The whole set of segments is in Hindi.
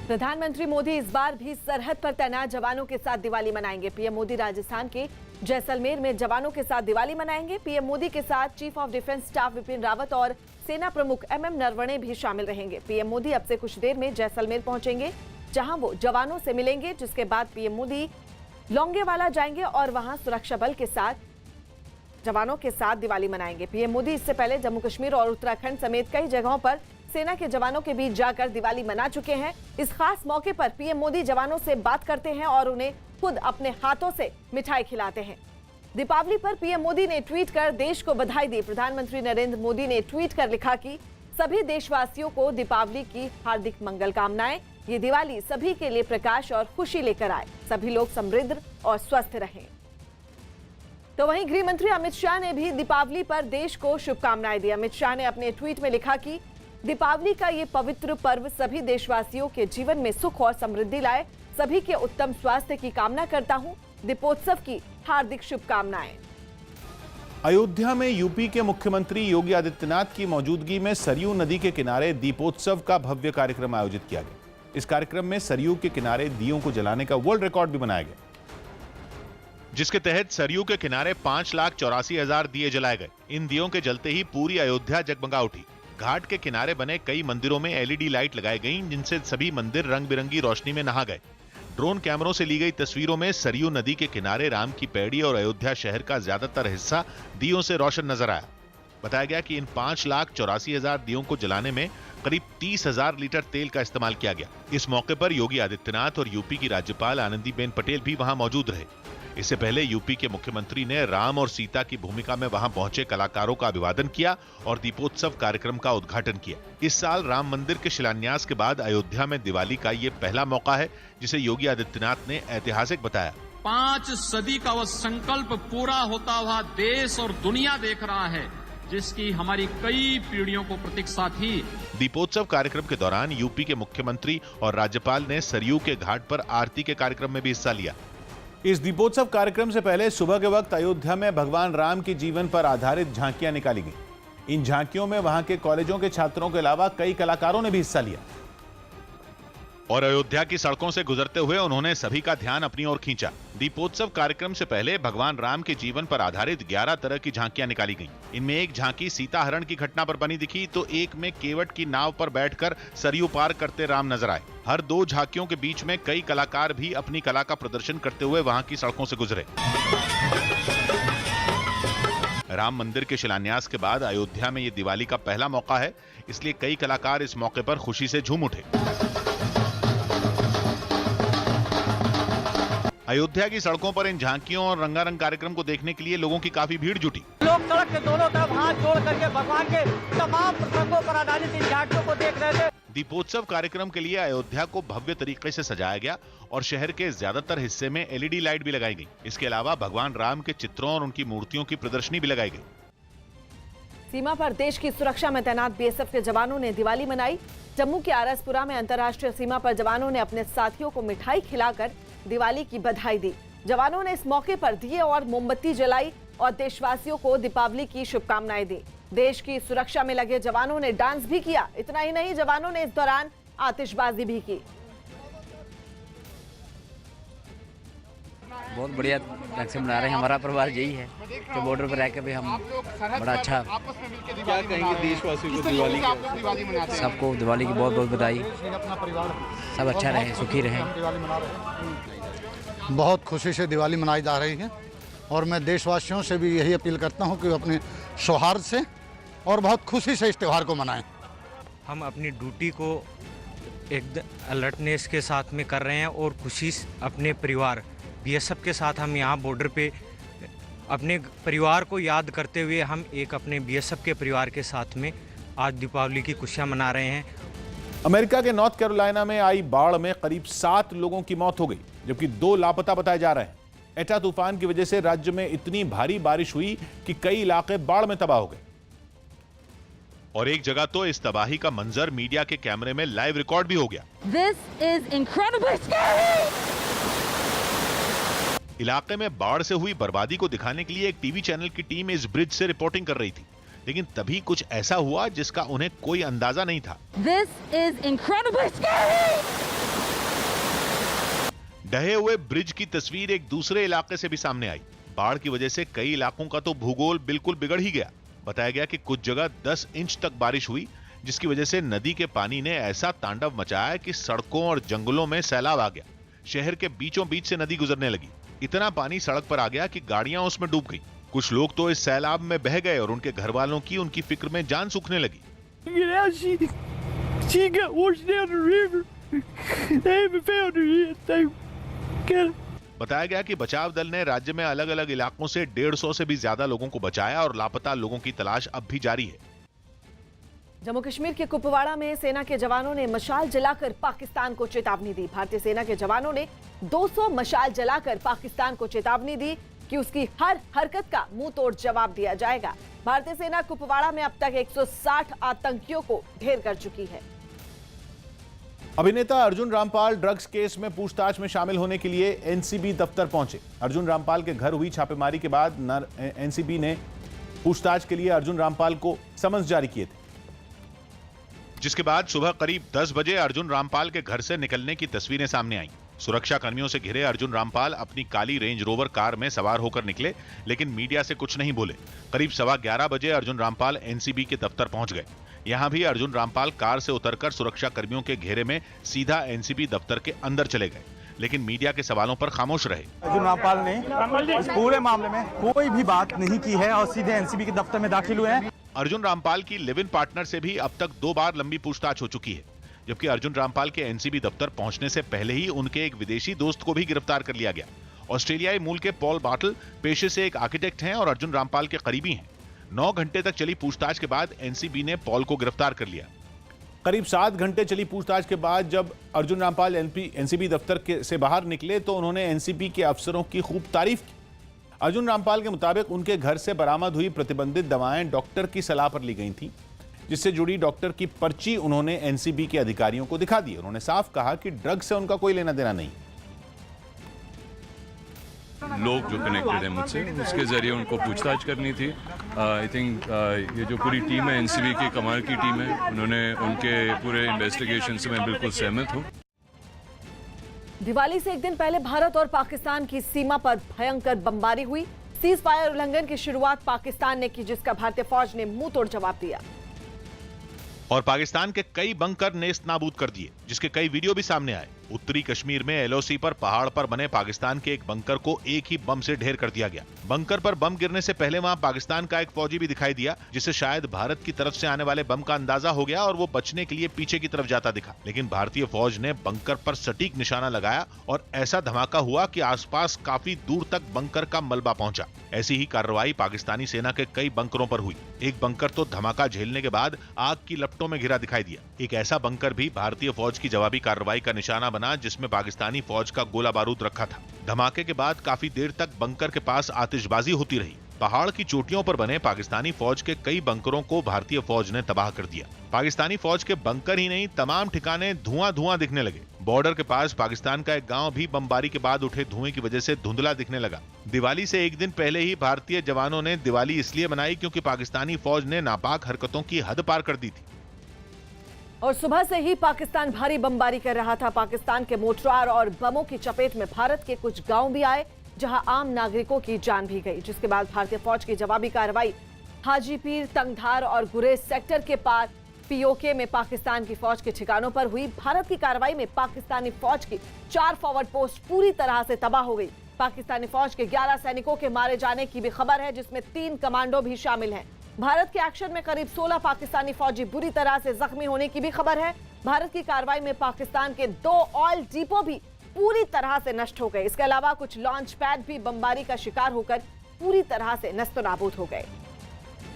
प्रधानमंत्री मोदी इस बार भी सरहद पर तैनात जवानों के साथ दिवाली मनाएंगे। पीएम मोदी राजस्थान के जैसलमेर में जवानों के साथ दिवाली मनाएंगे। पीएम मोदी के साथ chief of defence staff Bipin Rawat और सेना प्रमुख एमएम नरवणे भी शामिल रहेंगे। पीएम मोदी अब से कुछ देर में जैसलमेर पहुंचेंगे, जहां वो जवानों से मिलेंगे, जिसके बाद पीएम मोदी लोंगेवाला जाएंगे और वहां सुरक्षा बल के साथ जवानों के साथ दिवाली मनाएंगे। पीएम मोदी इससे पहले जम्मू कश्मीर और उत्तराखंड समेत कई जगहों पर सेना के जवानों के बीच जाकर दिवाली मना चुके हैं। इस खास मौके पर पीएम मोदी जवानों से बात करते हैं और उन्हें खुद अपने हाथों से मिठाई खिलाते हैं। दीपावली पर पीएम मोदी ने ट्वीट कर देश को बधाई दी। प्रधानमंत्री नरेंद्र मोदी ने ट्वीट कर लिखा कि सभी देशवासियों को दीपावली की हार्दिक मंगल कामनाएं। ये दिवाली सभी के लिए प्रकाश और खुशी लेकर आए। सभी लोग समृद्ध और स्वस्थ रहें। तो वहीं गृह मंत्री अमित शाह ने भी दीपावली पर देश को शुभकामनाएं दी। अमित शाह ने अपने ट्वीट में लिखा कि दीपावली का ये पवित्र पर्व सभी देशवासियों के जीवन में सुख और समृद्धि लाए। सभी के उत्तम स्वास्थ्य की कामना करता हूं। दीपोत्सव की हार्दिक शुभकामनाएं। अयोध्या में यूपी के मुख्यमंत्री योगी आदित्यनाथ की मौजूदगी में सरयू नदी के किनारे दीपोत्सव का भव्य कार्यक्रम आयोजित किया गया। इस कार्यक्रम में सरयू के किनारे दियों को जलाने का वर्ल्ड रिकॉर्ड भी बनाया गया, जिसके तहत सरयू के किनारे 5,84,000 दिए जलाए गए। इन दियों के जलते ही पूरी अयोध्या जगमगा उठी। घाट के किनारे बने कई मंदिरों में एलईडी लाइट लगाई गईं, जिनसे सभी मंदिर रंग बिरंगी रोशनी में नहा गए। ड्रोन कैमरों से ली गई तस्वीरों में सरयू नदी के किनारे राम की पैड़ी और अयोध्या शहर का ज्यादातर हिस्सा दियों से रोशन नजर आया। बताया गया कि इन 5,84,000 दियों को जलाने में करीब 30,000 लीटर तेल का इस्तेमाल किया गया। इस मौके पर योगी आदित्यनाथ और यूपी की राज्यपाल आनंदीबेन पटेल भी वहां मौजूद रहे। इससे पहले यूपी के मुख्यमंत्री ने राम और सीता की भूमिका में वहां पहुंचे कलाकारों का अभिवादन किया और दीपोत्सव कार्यक्रम का उद्घाटन किया। इस साल राम मंदिर के शिलान्यास के बाद अयोध्या में दिवाली का ये पहला मौका है, जिसे योगी आदित्यनाथ ने ऐतिहासिक बताया। 5 सदी का वह संकल्प पूरा होता हुआ देश और दुनिया देख रहा है, जिसकी हमारी कई पीढ़ियों को प्रतीक्षा थी। दीपोत्सव कार्यक्रम के दौरान यूपी के मुख्यमंत्री और राज्यपाल ने सरयू के घाट पर आरती के कार्यक्रम में भी हिस्सा लिया। इस दीपोत्सव कार्यक्रम से पहले सुबह के वक्त अयोध्या में भगवान राम के जीवन पर आधारित झांकियां निकाली गईं। इन झांकियों में वहां के कॉलेजों के छात्रों के अलावा कई कलाकारों ने भी हिस्सा लिया और अयोध्या की सड़कों से गुजरते हुए उन्होंने सभी का ध्यान अपनी ओर खींचा। दीपोत्सव कार्यक्रम से पहले भगवान राम के जीवन पर आधारित 11 तरह की झांकियां निकाली गईं। इनमें एक झांकी सीता हरण की घटना पर बनी दिखी, तो एक में केवट की नाव पर बैठकर सरयू पार करते राम नजर आए। हर 2 झांकियों के बीच में कई कलाकार भी अपनी कला का प्रदर्शन करते हुए वहां की सड़कों से गुजरे। राम मंदिर के शिलान्यास के बाद अयोध्या में ये दिवाली का पहला मौका है, इसलिए कई कलाकार इस मौके पर खुशी से झूम उठे। अयोध्या की सड़कों पर इन झांकियों और रंगारंग कार्यक्रम को देखने के लिए लोगों की काफी भीड़ जुटी। लोग सड़क के दोनों तरफ हाथ जोड़ करके भगवान के तमाम प्रसंगों पर आधारित इन झांकियों को देख रहे थे। दीपोत्सव कार्यक्रम के लिए अयोध्या को भव्य तरीके से सजाया गया और शहर के ज्यादातर हिस्से में एलईडी लाइट भी लगाई गई। इसके अलावा भगवान राम के चित्रों और उनकी मूर्तियों की प्रदर्शनी भी लगाई गई। सीमा पर देश की सुरक्षा में तैनात बीएसएफ के जवानों ने दिवाली मनाई। जम्मू के आरएसपुरा में अंतर्राष्ट्रीय सीमा पर जवानों ने अपने साथियों को मिठाई खिलाकर दिवाली की बधाई दी। जवानों ने इस मौके पर दिए और मोमबत्ती जलाई और देशवासियों को दीपावली की शुभकामनाएं दी। देश की सुरक्षा में लगे जवानों ने डांस भी किया। इतना ही नहीं, जवानों ने इस दौरान आतिशबाजी भी की। बहुत बढ़िया ढंग से मना रहे हैं। हमारा परिवार यही है कि बॉर्डर पर रहकर भी हम बड़ा अच्छा। क्या कहेंगे देशवासियों को दिवाली की? सबको दिवाली की बहुत बहुत बधाई। सब अच्छा रहे, सुखी रहे। बहुत खुशी से दिवाली मनाई जा रही है और मैं देशवासियों से भी यही अपील करता हूं कि अपने सौहार्द से और बहुत खुशी से इस त्यौहार को मनाएं। हम अपनी ड्यूटी को एकदम अलर्टनेस के साथ में कर रहे हैं और खुशी अपने परिवार बीएसएफ के साथ हम यहाँ बॉर्डर पे अपने परिवार को याद करते हुए हम एक अपने बीएसएफ के परिवार के साथ में आज दीपावली की खुशियाँ मना रहे हैं। अमेरिका के नॉर्थ कैरोलिना में आई बाढ़ में करीब 7 लोगों की मौत हो गई, जबकि 2 लापता बताए जा रहे हैं। एटा तूफान की वजह से राज्य में इतनी भारी बारिश हुई कि कई इलाके बाढ़ में तबाह हो गए और एक जगह तो इस तबाही का मंजर मीडिया के कैमरे में लाइव रिकॉर्ड भी हो गया। This is incredibly scary! इलाके में बाढ़ से हुई बर्बादी को दिखाने के लिए एक टीवी चैनल की टीम इस ब्रिज से रिपोर्टिंग कर रही थी, लेकिन तभी कुछ ऐसा हुआ जिसका उन्हें कोई अंदाजा नहीं था। This is incredibly scary! ढहे हुए ब्रिज की तस्वीर एक दूसरे इलाके से भी सामने आई। बाढ़ की वजह से कई इलाकों का तो भूगोल बिल्कुल बिगड़ ही गया। बताया गया कि कुछ जगह 10 इंच तक बारिश हुई, जिसकी वजह से नदी के पानी ने ऐसा तांडव मचाया कि सड़कों और जंगलों में सैलाब आ गया। शहर के बीचों बीच से नदी गुजरने लगी। इतना पानी सड़क पर आ गया कि गाड़ियां उसमें डूब गई। कुछ लोग तो इस सैलाब में बह गए और उनके घर वालों की उनकी फिक्र में जान सूखने लगी। बताया गया कि बचाव दल ने राज्य में अलग अलग इलाकों से 150 से भी ज्यादा लोगों को बचाया और लापता लोगों की तलाश अब भी जारी है। जम्मू कश्मीर के कुपवाड़ा में सेना के जवानों ने मशाल जलाकर पाकिस्तान को चेतावनी दी। भारतीय सेना के जवानों ने 200 मशाल जलाकर पाकिस्तान को चेतावनी दी कि उसकी हर हरकत का मुंह तोड़ जवाब दिया जाएगा। भारतीय सेना कुपवाड़ा में अब तक 160 आतंकियों को ढेर कर चुकी है। अभिनेता अर्जुन रामपाल ड्रग्स केस में पूछताछ में शामिल होने के लिए एनसीबी दफ्तर पहुंचे। अर्जुन रामपाल के घर हुई छापेमारी के बाद एनसीबी ने पूछताछ के लिए अर्जुन रामपाल को समन्स जारी किए थे, जिसके बाद सुबह करीब 10 बजे अर्जुन रामपाल के घर से निकलने की तस्वीरें सामने आईं। सुरक्षा कर्मियों से घिरे अर्जुन रामपाल अपनी काली रेंज रोवर कार में सवार होकर निकले, लेकिन मीडिया से कुछ नहीं बोले। करीब 11:15 बजे अर्जुन रामपाल एनसीबी के दफ्तर पहुंच गए। यहां भी अर्जुन रामपाल कार से उतरकर सुरक्षा कर्मियों के घेरे में सीधा एनसीबी दफ्तर के अंदर चले गए, लेकिन मीडिया के सवालों पर खामोश रहे। अर्जुन रामपाल ने इस पूरे मामले में कोई भी बात नहीं की है और सीधे एनसीबी के दफ्तर में दाखिल हुए हैं। अर्जुन रामपाल की लिव इन पार्टनर से भी अब तक 2 बार लंबी पूछताछ हो चुकी है, जबकि अर्जुन रामपाल के एनसीबी दफ्तर पहुंचने से पहले ही उनके एक विदेशी दोस्त को भी गिरफ्तार कर लिया गया। ऑस्ट्रेलियाई मूल के पॉल बाटल पेशे से एक आर्किटेक्ट हैं और अर्जुन रामपाल के करीबी हैं। 9 घंटे तक चली पूछताछ के बाद एनसीबी ने पॉल को गिरफ्तार कर लिया। करीब 7 घंटे चली पूछताछ के बाद जब अर्जुन रामपाल एनसीबी दफ्तर से बाहर निकले तो उन्होंने एनसीबी के अफसरों की खूब तारीफ की। अर्जुन रामपाल के मुताबिक उनके घर से बरामद हुई प्रतिबंधित दवाएं डॉक्टर की सलाह पर ली गई थी, जिससे जुड़ी डॉक्टर की पर्ची उन्होंने एनसीबी के अधिकारियों को दिखा दी। उन्होंने साफ कहा कि ड्रग से उनका कोई लेना देना नहीं। लोग जो कनेक्टेड है मुझसे, उसके जरिए उनको पूछताछ करनी थी। आई थिंक ये जो पूरी टीम है एनसीबी की, कमाल की टीम है, उन्होंने उनके पूरे इन्वेस्टिगेशन से मैं बिल्कुल सहमत हूँ। दिवाली से एक दिन पहले भारत और पाकिस्तान की सीमा पर भयंकर बमबारी हुई। सीज फायर उल्लंघन की शुरुआत पाकिस्तान ने की, जिसका भारतीय फौज ने मुंह तोड़ जवाब दिया और पाकिस्तान के कई बंकर नेस्त नाबूद कर दिए, जिसके कई वीडियो भी सामने आए। उत्तरी कश्मीर में एलओसी पर पहाड़ पर बने पाकिस्तान के एक बंकर को एक ही बम से ढेर कर दिया गया। बंकर पर बम गिरने से पहले वहां पाकिस्तान का एक फौजी भी दिखाई दिया, जिसे शायद भारत की तरफ से आने वाले बम का अंदाजा हो गया और वो बचने के लिए पीछे की तरफ जाता दिखा। लेकिन भारतीय फौज ने बंकर पर सटीक निशाना लगाया और ऐसा धमाका हुआ कि आसपास काफी दूर तक बंकर का मलबा पहुंचा। ऐसी ही कार्रवाई पाकिस्तानी सेना के कई बंकरों पर हुई। एक बंकर तो धमाका झेलने के बाद आग की लपटों में घिरा दिखाई दिया। एक ऐसा बंकर भी भारतीय फौज की जवाबी कार्रवाई का निशाना बना, जिसमें पाकिस्तानी फौज का गोला बारूद रखा था। धमाके के बाद काफी देर तक बंकर के पास आतिशबाजी होती रही। पहाड़ की चोटियों पर बने पाकिस्तानी फौज के कई बंकरों को भारतीय फौज ने तबाह कर दिया। पाकिस्तानी फौज के बंकर ही नहीं, तमाम ठिकाने धुआं धुआं दिखने लगे। बॉर्डर के पास पाकिस्तान का एक गांव भी बमबारी के बाद उठे धुएं की वजह से धुंधला दिखने लगा। दिवाली से एक दिन पहले ही भारतीय जवानों ने दिवाली इसलिए मनाई क्योंकि पाकिस्तानी फौज ने नापाक हरकतों की हद पार कर दी थी। और सुबह से ही पाकिस्तान भारी बमबारी कर रहा था। पाकिस्तान के मोर्टार और बमों की चपेट में भारत के कुछ गांव भी आए, जहां आम नागरिकों की जान भी गई, जिसके बाद भारतीय फौज की जवाबी कार्रवाई हाजीपीर, तंगधार और गुरेज सेक्टर के पार पीओके में पाकिस्तान की फौज के ठिकानों पर हुई। भारत की कार्रवाई में पाकिस्तानी फौज की 4 फॉरवर्ड पोस्ट पूरी तरह से तबाह हो गई। पाकिस्तानी फौज के 11 सैनिकों के मारे जाने की भी खबर है, जिसमें 3 कमांडो भी शामिल हैं। भारत के एक्शन में करीब 16 पाकिस्तानी फौजी बुरी तरह से जख्मी होने की भी खबर है। भारत की कार्रवाई में पाकिस्तान के 2 ऑयल डिपो भी पूरी तरह से नष्ट हो गए। इसके अलावा कुछ लॉन्च पैड भी बमबारी का शिकार होकर पूरी तरह से नस्तनाबूद हो गए।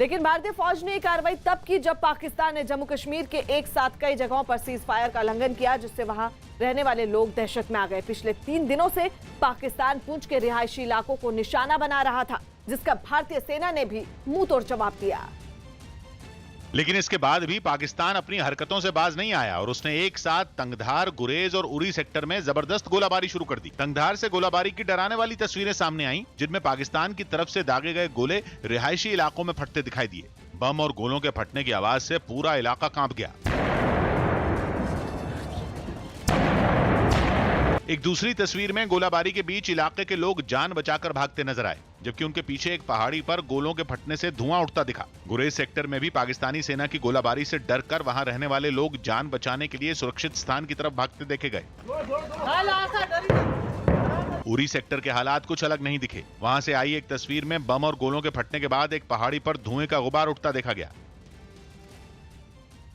लेकिन भारतीय फौज ने कार्रवाई तब की जब पाकिस्तान ने जम्मू कश्मीर के एक साथ कई जगहों पर सीज फायर का उल्लंघन किया, जिससे वहां रहने वाले लोग दहशत में आ गए। पिछले 3 दिनों से पाकिस्तान पूंछ के रिहायशी इलाकों को निशाना बना रहा था, जिसका भारतीय सेना ने भी मुंह तोड़ जवाब दिया। लेकिन इसके बाद भी पाकिस्तान अपनी हरकतों से बाज नहीं आया और उसने एक साथ तंगधार, गुरेज और उरी सेक्टर में जबरदस्त गोलाबारी शुरू कर दी। तंगधार से गोलाबारी की डराने वाली तस्वीरें सामने आईं, जिनमें पाकिस्तान की तरफ से दागे गए गोले रिहायशी इलाकों में फटते दिखाई दिए। बम और गोलों के फटने की आवाज से पूरा इलाका कांप गया। एक दूसरी तस्वीर में गोलाबारी के बीच इलाके के लोग जान बचाकर भागते नजर आए, जबकि उनके पीछे एक पहाड़ी पर गोलों के फटने से धुआं उठता दिखा। गुरेज सेक्टर में भी पाकिस्तानी सेना की गोलाबारी से डरकर वहां रहने वाले लोग जान बचाने के लिए सुरक्षित स्थान की तरफ भागते देखे गए। उरी सेक्टर के हालात कुछ अलग नहीं दिखे। वहां से आई एक तस्वीर में बम और गोलों के फटने के बाद एक पहाड़ी पर धुएं का गुबार उठता देखा गया।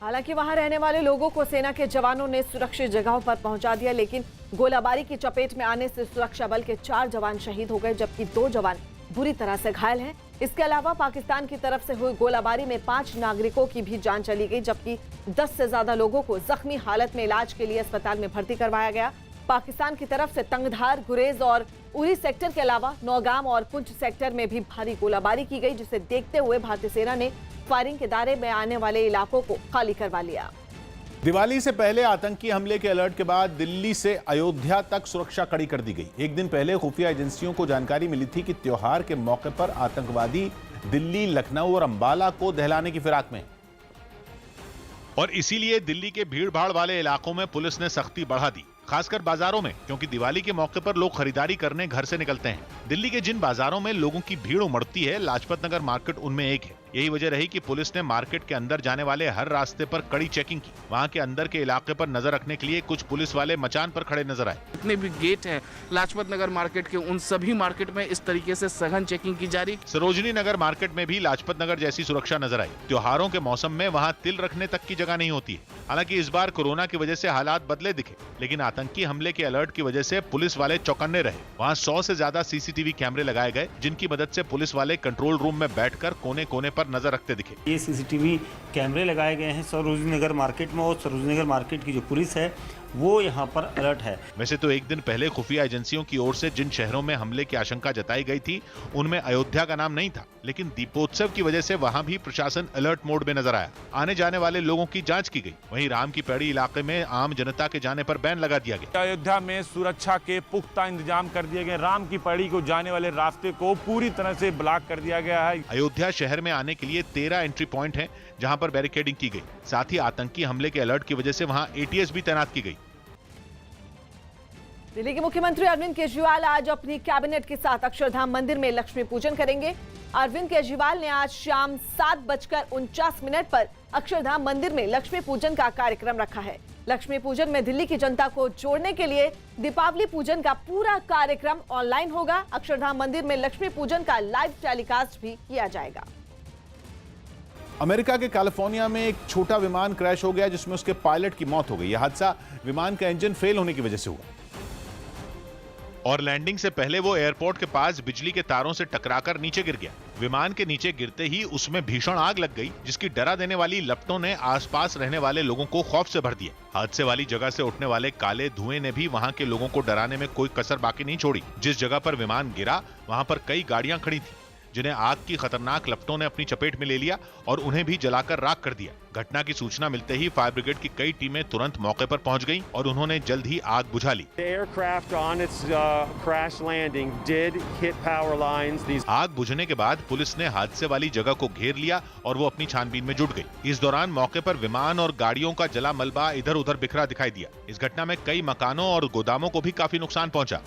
हालांकि वहां रहने वाले लोगों को सेना के जवानों ने सुरक्षित जगहों पर पहुंचा दिया, लेकिन गोलाबारी की चपेट में आने से सुरक्षा बल के 4 जवान शहीद हो गए, जबकि 2 जवान बुरी तरह से घायल हैं। इसके अलावा पाकिस्तान की तरफ से हुई गोलाबारी में 5 नागरिकों की भी जान चली गई, जबकि 10 से ज्यादा लोगों को जख्मी हालत में इलाज के लिए अस्पताल में भर्ती करवाया गया। पाकिस्तान की तरफ से तंगधार, गुरेज और उरी सेक्टर के अलावा नौगाम और पुंछ सेक्टर में भी भारी गोलाबारी की गई, जिसे देखते हुए भारतीय सेना ने फायरिंग के दायरे में आने वाले इलाकों को खाली करवा लिया। दिवाली से पहले आतंकी हमले के अलर्ट के बाद दिल्ली से अयोध्या तक सुरक्षा कड़ी कर दी गई। एक दिन पहले खुफिया एजेंसियों को जानकारी मिली थी कि त्योहार के मौके पर आतंकवादी दिल्ली, लखनऊ और अंबाला को दहलाने की फिराक में, और इसीलिए दिल्ली के भीड़-भाड़ वाले इलाकों में पुलिस ने सख्ती बढ़ा दी, खासकर बाजारों में, क्योंकि दिवाली के मौके पर लोग खरीदारी करने घर से निकलते हैं। दिल्ली के जिन बाजारों में लोगों की भीड़ उमड़ती है, लाजपत नगर मार्केट उनमें एक है। यही वजह रही कि पुलिस ने मार्केट के अंदर जाने वाले हर रास्ते पर कड़ी चेकिंग की। वहां के अंदर के इलाके पर नजर रखने के लिए कुछ पुलिस वाले मचान पर खड़े नजर आए। जितने भी गेट हैं लाजपत नगर मार्केट के, उन सभी मार्केट में इस तरीके से सघन चेकिंग की जा रही। सरोजनी नगर मार्केट में भी लाजपत नगर जैसी सुरक्षा नजर आई। त्योहारों के मौसम में वहां तिल रखने तक की जगह नहीं होती है। हालांकि इस बार कोरोना की वजह से हालात बदले दिखे, लेकिन आतंकी हमले के अलर्ट की वजह से पुलिस वाले चौकन्ने रहे। वहां 100 से ज्यादा सीसीटीवी कैमरे लगाए गए, जिनकी मदद से पुलिस वाले कंट्रोल रूम में बैठकर कोने कोने पर नजर रखते दिखे। ये सीसीटीवी कैमरे लगाए गए हैं सरोजनी नगर मार्केट में, और सरोजनी नगर मार्केट की जो पुलिस है वो यहाँ पर अलर्ट है। वैसे तो एक दिन पहले खुफिया एजेंसियों की ओर से जिन शहरों में हमले की आशंका जताई गई थी, उनमें अयोध्या का नाम नहीं था, लेकिन दीपोत्सव की वजह से वहां भी प्रशासन अलर्ट मोड में नजर आया। आने जाने वाले लोगों की जांच की गई। वहीं राम की पैड़ी इलाके में आम जनता के जाने पर बैन लगा दिया गया। अयोध्या में सुरक्षा के पुख्ता इंतजाम कर दिए गए। राम की पैड़ी को जाने वाले रास्ते को पूरी तरह से ब्लॉक कर दिया गया है। अयोध्या शहर में आने के लिए 13 एंट्री पॉइंट हैं, जहां पर बैरिकेडिंग की गई। साथ ही आतंकी हमले के अलर्ट की वजह से वहां एटीएस भी तैनात की गई। दिल्ली के मुख्यमंत्री अरविंद केजरीवाल आज अपनी कैबिनेट के साथ अक्षरधाम मंदिर में लक्ष्मी पूजन करेंगे। अरविंद केजरीवाल ने आज शाम 7:49 पर अक्षरधाम मंदिर में लक्ष्मी पूजन का कार्यक्रम रखा है। लक्ष्मी पूजन में दिल्ली की जनता को जोड़ने के लिए दीपावली पूजन का पूरा कार्यक्रम ऑनलाइन होगा। अक्षरधाम मंदिर में लक्ष्मी पूजन का लाइव टेलीकास्ट भी किया जाएगा। अमेरिका के कैलिफोर्निया में एक छोटा विमान क्रैश हो गया, जिसमें उसके पायलट की मौत हो गई। यह हादसा विमान का इंजन फेल होने की वजह से हुआ और लैंडिंग से पहले वो एयरपोर्ट के पास बिजली के तारों से टकराकर नीचे गिर गया। विमान के नीचे गिरते ही उसमें भीषण आग लग गई, जिसकी डरा देने वाली लपटों ने आसपास रहने वाले लोगों को खौफ से भर दिया। हादसे वाली जगह से उठने वाले काले धुएं ने भी वहां के लोगों को डराने में कोई कसर बाकी नहीं छोड़ी। जिस जगह पर विमान गिरा, वहां पर कई गाड़ियां खड़ी थी, जिन्हें आग की खतरनाक लपटों ने अपनी चपेट में ले लिया और उन्हें भी जलाकर राख कर दिया। घटना की सूचना मिलते ही फायर ब्रिगेड की कई टीमें तुरंत मौके पर पहुंच गईं और उन्होंने जल्द ही आग बुझा ली। आग बुझने के बाद पुलिस ने हादसे वाली जगह को घेर लिया और वो अपनी छानबीन में जुट गई। इस दौरान मौके पर विमान और गाड़ियों का जला मलबा इधर उधर बिखरा दिखाई दिया। इस घटना में कई मकानों और गोदामों को भी काफी नुकसान पहुंचा।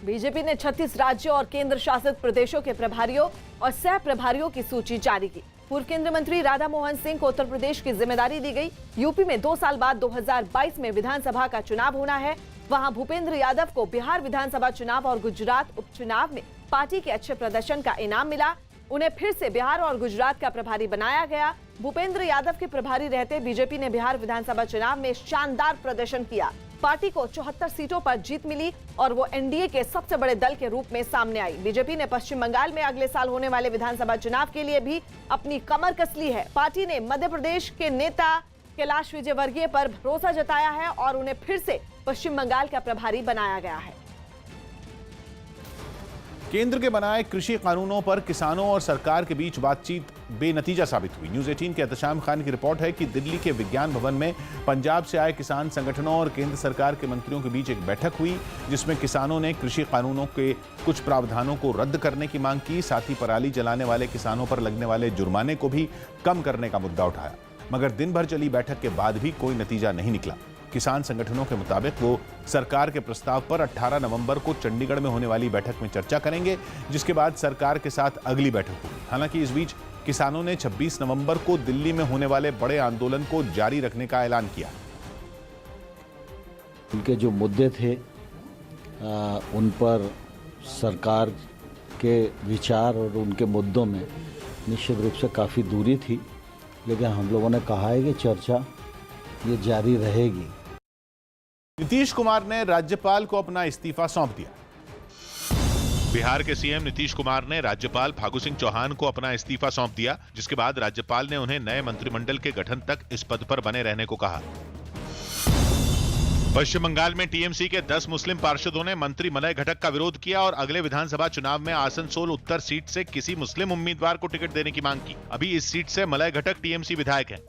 बीजेपी ने 36 राज्यों और केंद्र शासित प्रदेशों के प्रभारियों और सह प्रभारियों की सूची जारी की। पूर्व केंद्रीय मंत्री राधा मोहन सिंह को उत्तर प्रदेश की जिम्मेदारी दी गई। यूपी में 2 साल बाद 2022 में विधानसभा का चुनाव होना है। वहां भूपेंद्र यादव को बिहार विधानसभा चुनाव और गुजरात उपचुनाव में पार्टी के अच्छे प्रदर्शन का इनाम मिला। उन्हें फिर से बिहार और गुजरात का प्रभारी बनाया गया। भूपेंद्र यादव के प्रभारी रहते बीजेपी ने बिहार विधानसभा चुनाव में शानदार प्रदर्शन किया। पार्टी को 74 सीटों पर जीत मिली और वो एनडीए के सबसे बड़े दल के रूप में सामने आई। बीजेपी ने पश्चिम बंगाल में अगले साल होने वाले विधानसभा चुनाव के लिए भी अपनी कमर कस ली है। पार्टी ने मध्य प्रदेश के नेता कैलाश विजयवर्गीय पर भरोसा जताया है और उन्हें फिर से पश्चिम बंगाल का प्रभारी बनाया गया है। केंद्र के बनाए कृषि कानूनों पर किसानों और सरकार के बीच बातचीत बेनतीजा साबित हुई। न्यूज़ 18 के एहतशाम खान की रिपोर्ट है कि दिल्ली के विज्ञान भवन में पंजाब से आए किसान संगठनों और केंद्र सरकार के मंत्रियों के बीच एक बैठक हुई, जिसमें किसानों ने कृषि कानूनों के कुछ प्रावधानों को रद्द करने की मांग की। साथ ही पराली जलाने वाले किसानों पर लगने वाले जुर्माने को भी कम करने का मुद्दा उठाया। मगर दिन भर चली बैठक के बाद भी कोई नतीजा नहीं निकला। किसान संगठनों के मुताबिक वो सरकार के प्रस्ताव पर 18 नवंबर को चंडीगढ़ में होने वाली बैठक में चर्चा करेंगे, जिसके बाद सरकार के साथ अगली बैठक होगी। हालांकि इस बीच किसानों ने 26 नवंबर को दिल्ली में होने वाले बड़े आंदोलन को जारी रखने का ऐलान किया। उनके जो मुद्दे थे उन पर सरकार के विचार और उनके मुद्दों में निश्चित रूप से काफ़ी दूरी थी, लेकिन हम लोगों ने कहा है कि चर्चा ये जारी रहेगी। नीतीश कुमार ने राज्यपाल को अपना इस्तीफा सौंप दिया। बिहार के सीएम नीतीश कुमार ने राज्यपाल फागू सिंह चौहान को अपना इस्तीफा सौंप दिया, जिसके बाद राज्यपाल ने उन्हें नए मंत्रिमंडल के गठन तक इस पद पर बने रहने को कहा। पश्चिम बंगाल में टीएमसी के 10 मुस्लिम पार्षदों ने मंत्री मलय घटक का विरोध किया और अगले विधानसभा चुनाव में आसनसोल उत्तर सीट से किसी मुस्लिम उम्मीदवार को टिकट देने की मांग की। अभी इस सीट से मलय घटक टीएमसी विधायक हैं।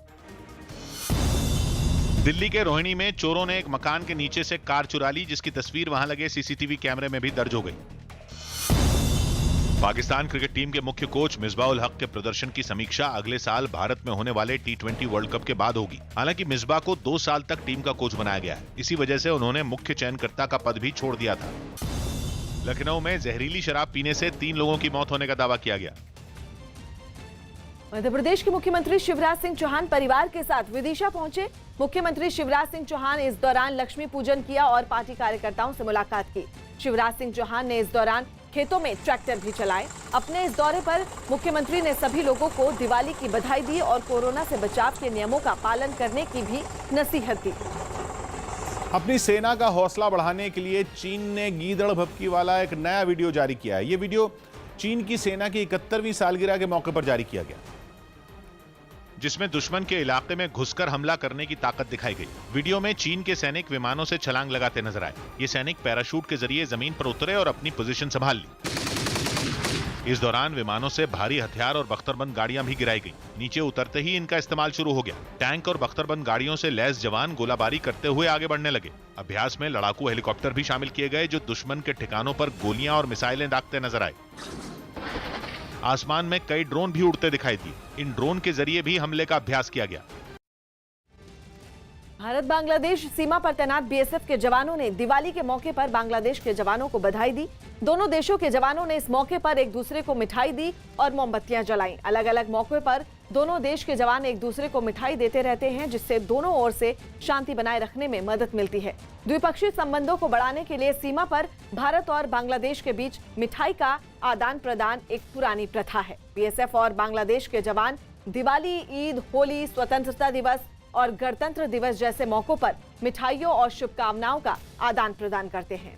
दिल्ली के रोहिणी में चोरों ने एक मकान के नीचे से कार चुरा ली, जिसकी तस्वीर वहां लगे सीसीटीवी कैमरे में भी दर्ज हो गई। पाकिस्तान क्रिकेट टीम के मुख्य कोच मिसबाह उल हक के प्रदर्शन की समीक्षा अगले साल भारत में होने वाले T20 वर्ल्ड कप के बाद होगी। हालांकि मिसबाह को 2 साल तक टीम का कोच बनाया गया है। इसी वजह से उन्होंने मुख्य चयनकर्ता का पद भी छोड़ दिया था। लखनऊ में जहरीली शराब पीने से 3 लोगों की मौत होने का दावा किया गया। मध्य प्रदेश के मुख्यमंत्री शिवराज सिंह चौहान परिवार के साथ विदिशा पहुंचे। मुख्यमंत्री शिवराज सिंह चौहान इस दौरान लक्ष्मी पूजन किया और पार्टी कार्यकर्ताओं से मुलाकात की। शिवराज सिंह चौहान ने इस दौरान खेतों में ट्रैक्टर भी चलाए। अपने इस दौरे पर मुख्यमंत्री ने सभी लोगों को दिवाली की बधाई दी और कोरोना से बचाव के नियमों का पालन करने की भी नसीहत दी। अपनी सेना का हौसला बढ़ाने के लिए चीन ने गीदड़ भभकी वाला एक नया वीडियो जारी किया है। ये वीडियो चीन की सेना की 71वीं सालगिरह के मौके पर जारी किया गया, जिसमें दुश्मन के इलाके में घुसकर हमला करने की ताकत दिखाई गई। वीडियो में चीन के सैनिक विमानों से छलांग लगाते नजर आए। ये सैनिक पैराशूट के जरिए जमीन पर उतरे और अपनी पोजीशन संभाल ली। इस दौरान विमानों से भारी हथियार और बख्तरबंद गाड़ियां भी गिराई गई। नीचे उतरते ही इनका इस्तेमाल शुरू हो गया। टैंक और बख्तरबंद गाड़ियों से लैस जवान गोलाबारी करते हुए आगे बढ़ने लगे। अभ्यास में लड़ाकू हेलीकॉप्टर भी शामिल किए गए, जो दुश्मन के ठिकानों पर गोलियां और मिसाइलें दागते नजर आए। आसमान में कई ड्रोन भी उड़ते दिखाई दिए। इन ड्रोन के जरिए भी हमले का अभ्यास किया गया। भारत बांग्लादेश सीमा पर तैनात बीएसएफ के जवानों ने दिवाली के मौके पर बांग्लादेश के जवानों को बधाई दी। दोनों देशों के जवानों ने इस मौके पर एक दूसरे को मिठाई दी और मोमबत्तियां जलाईं। अलग अलग मौके पर दोनों देश के जवान एक दूसरे को मिठाई देते रहते हैं, जिससे दोनों ओर से शांति बनाए रखने में मदद मिलती है। द्विपक्षीय संबंधों को बढ़ाने के लिए सीमा पर भारत और बांग्लादेश के बीच मिठाई का आदान प्रदान एक पुरानी प्रथा है। बीएसएफ और बांग्लादेश के जवान दिवाली, ईद, होली, स्वतंत्रता दिवस और गणतंत्र दिवस जैसे मौकों पर मिठाइयों और शुभकामनाओं का आदान प्रदान करते हैं।